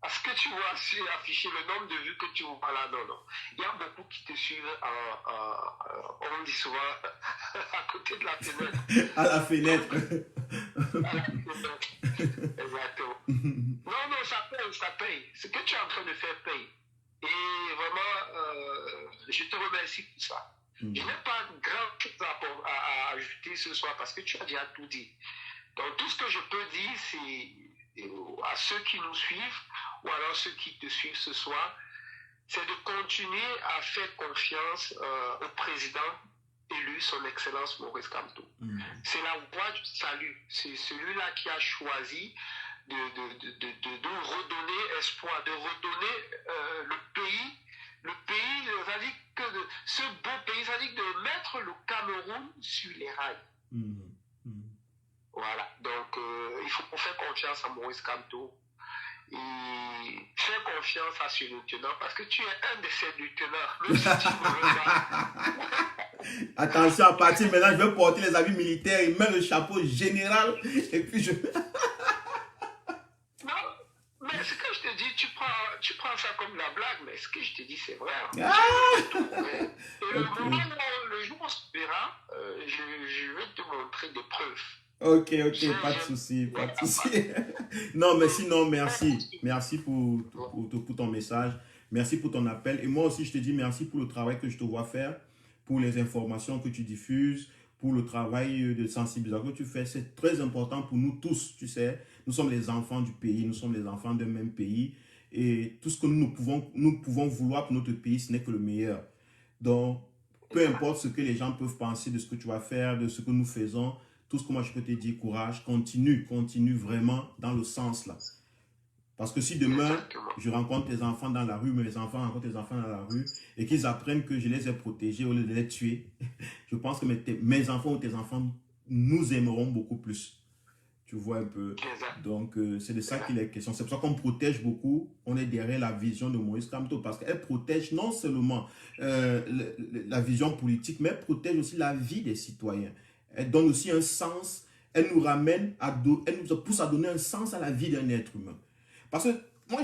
C: à ce que tu vois afficher, le nombre de vues que tu vois là. Non. Il y a beaucoup qui te suivent, on dit souvent, à côté de la fenêtre.
A: À la fenêtre.
C: Exactement. Non, ça paye. Ce que tu es en train de faire paye. Et vraiment, je te remercie pour ça. Je n'ai pas grand chose à ajouter ce soir parce que tu as déjà tout dit. Donc, tout ce que je peux dire, c'est à ceux qui nous suivent ou alors ceux qui te suivent ce soir, c'est de continuer à faire confiance au président élu, son Excellence Maurice Kamto. C'est la voie du salut. C'est celui-là qui a choisi de redonner espoir, de redonner le pays, c'est-à-dire que ce beau pays, c'est-à-dire de mettre le Cameroun sur les rails. Voilà, donc il faut faire confiance à Maurice Kamto et faire confiance à ce lieutenant parce que tu es un de ces lieutenants, même si tu ne veux pas.
A: Attention, à partir maintenant, je vais porter les habits militaires et mettre le chapeau général et puis je...
C: Non, mais ce que je te dis, tu prends ça comme la blague, mais ce que je te dis, c'est vrai. Et le jour où on se verra, je vais te montrer des preuves.
A: Ok, pas de souci. Non, mais sinon, merci pour ton message, merci pour ton appel. Et moi aussi, je te dis merci pour le travail que je te vois faire, pour les informations que tu diffuses, pour le travail de sensibilisation que tu fais. C'est très important pour nous tous, tu sais. Nous sommes les enfants du pays, nous sommes les enfants d'un même pays. Et tout ce que nous pouvons vouloir pour notre pays, ce n'est que le meilleur. Donc, peu importe ce que les gens peuvent penser de ce que tu vas faire, de ce que nous faisons, tout ce que moi je peux te dire, courage, continue vraiment dans le sens là. Parce que si demain, je rencontre tes enfants dans la rue, mes enfants rencontrent tes enfants dans la rue, et qu'ils apprennent que je les ai protégés au lieu de les tuer, je pense que mes enfants ou tes enfants nous aimeront beaucoup plus. Tu vois un peu.
C: Exact.
A: Donc, c'est de ça qu'il est question. C'est pour ça qu'on protège beaucoup. On est derrière la vision de Moïse Kamto parce qu'elle protège non seulement la vision politique, mais elle protège aussi la vie des citoyens. Elle donne aussi un sens. Elle nous ramène elle nous pousse à donner un sens à la vie d'un être humain. Parce que moi,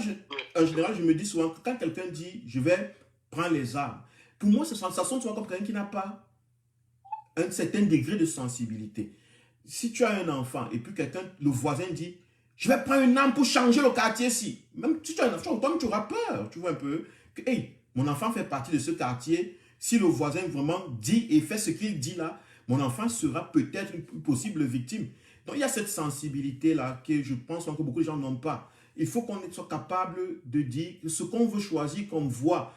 A: en général, je me dis souvent que quand quelqu'un dit « je vais prendre les armes », pour moi, ça sonne souvent comme quelqu'un qui n'a pas un certain degré de sensibilité. Si tu as un enfant et puis le voisin dit « je vais prendre une arme pour changer le quartier-ci », même si tu as un enfant, toi tu auras peur, tu vois un peu, que hey, mon enfant fait partie de ce quartier, si le voisin vraiment dit et fait ce qu'il dit là, mon enfant sera peut-être une possible victime. Donc il y a cette sensibilité-là que je pense que beaucoup de gens n'ont pas. Il faut qu'on soit capable de dire ce qu'on veut choisir comme voie.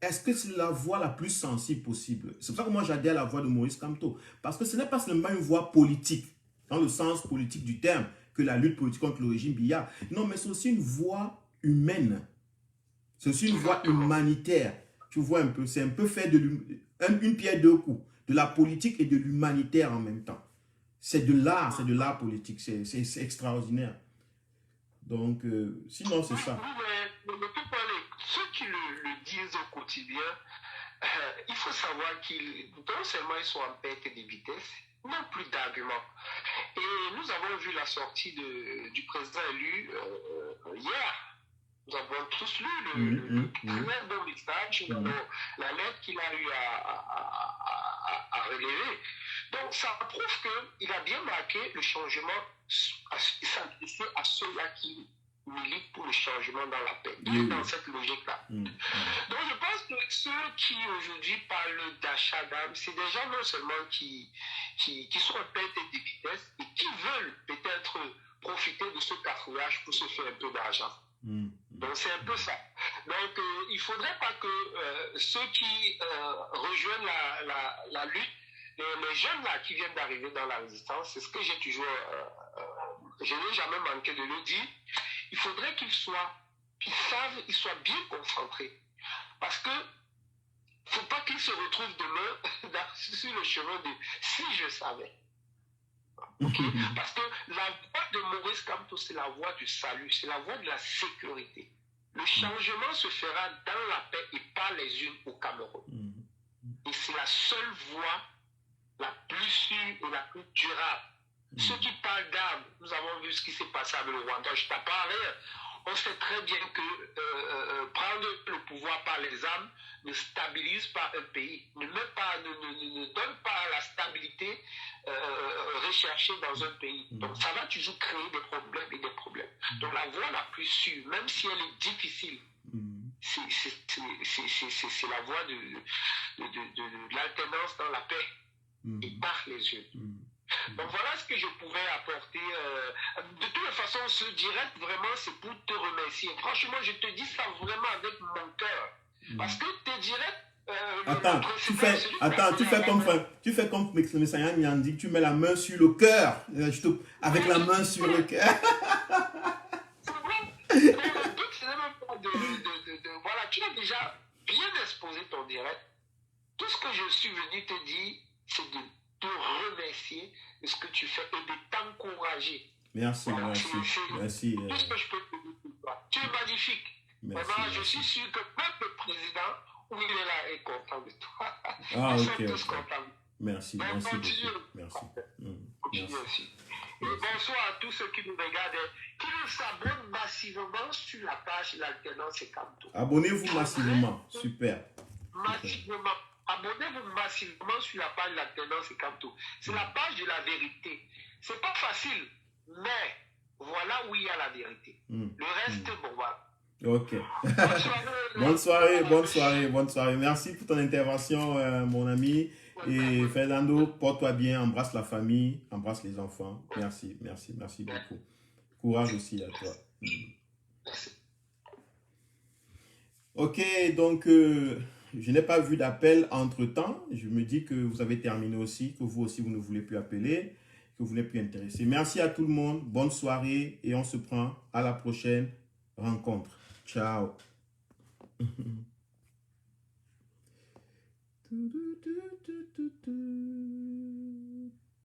A: Est-ce que c'est la voie la plus sensible possible? C'est pour ça que moi j'adhère à la voie de Moïse Kamto. Parce que ce n'est pas seulement une voie politique, dans le sens politique du terme, que la lutte politique contre le régime Biya. Non, mais c'est aussi une voie humaine. C'est aussi une voie humanitaire. Tu vois un peu, c'est un peu faire une pierre deux coups. De la politique et de l'humanitaire en même temps. C'est de l'art politique. C'est extraordinaire. Donc, sinon c'est ça.
C: Mais ceux qui le disent au quotidien, il faut savoir qu'ils, non seulement ils sont en perte de vitesse, n'ont plus d'arguments. Et nous avons vu la sortie du président élu hier. Nous avons tous lu le très beau message, la lettre qu'il a eu à relever. Donc ça prouve qu'il a bien marqué le changement, s'adresser à ceux-là qui militent pour le changement dans la paix. Il est dans cette logique-là. Donc je pense que ceux qui aujourd'hui parlent d'achat d'armes, c'est des gens non seulement qui sont en perte de vitesse et qui veulent peut-être profiter de ce cafouillage pour se faire un peu d'argent. Donc c'est un peu ça. Donc il ne faudrait pas que ceux qui rejoignent la lutte, les jeunes là qui viennent d'arriver dans la résistance, c'est ce que j'ai toujours, je n'ai jamais manqué de le dire, il faudrait qu'ils soient bien concentrés. Parce que il ne faut pas qu'ils se retrouvent demain sur le chemin de si je savais. Okay? Parce que la voie de Moïse Kamto, c'est la voie du salut, c'est la voie de la sécurité. Le changement se fera dans la paix et pas les unes au Cameroun. Et c'est la seule voie la plus sûre et la plus durable. Ceux qui parlent d'armes, nous avons vu ce qui s'est passé avec le Rwanda, je t'en parle rien. On sait très bien que prendre le pouvoir par les armes ne stabilise pas un pays, ne donne pas la stabilité recherchée dans un pays. Donc ça va toujours créer des problèmes et des problèmes. Donc la voie la plus sûre, même si elle est difficile, c'est la voie de l'alternance dans la paix et par les yeux. Donc voilà ce que je pouvais apporter. De toute façon, ce direct, vraiment, c'est pour te remercier. Franchement, je te dis ça vraiment avec mon cœur. Parce que tes directs...
A: tu fais comme Mexamesaya Nyandi, tu mets la main sur le cœur. Avec la main sur le cœur.
C: C'est vrai. Le but, c'est même pas voilà, tu as déjà bien exposé ton direct. Tout ce que je suis venu te dire, c'est de te remercier de ce que tu fais et de t'encourager.
A: Merci, voilà, merci.
C: Tout ce que je peux te dire pour toi. Tu es magnifique. Vraiment, je suis sûr que même le président, où il est là, est content de toi. Nous sommes tous contents.
A: Merci beaucoup. Merci.
C: Merci. Et bonsoir à tous ceux qui nous regardent, qui nous s'abonnent massivement sur la page L'Alternance et Kamto.
A: Abonnez-vous massivement, super.
C: Massivement. Abonnez-vous massivement sur la page L'Alternance et Kamto. C'est la page de la vérité. C'est pas facile, mais voilà où il y a la vérité. Le reste, bon, voilà.
A: Ok. Bonne soirée. Merci pour ton intervention, mon ami. Et Fernando, porte-toi bien, embrasse la famille, embrasse les enfants. Merci beaucoup. Courage aussi à toi. Ok, donc je n'ai pas vu d'appel entre-temps. Je me dis que vous avez terminé aussi, que vous aussi vous ne voulez plus appeler, que vous n'êtes plus intéressé. Merci à tout le monde, bonne soirée et on se prend à la prochaine rencontre. Ciao.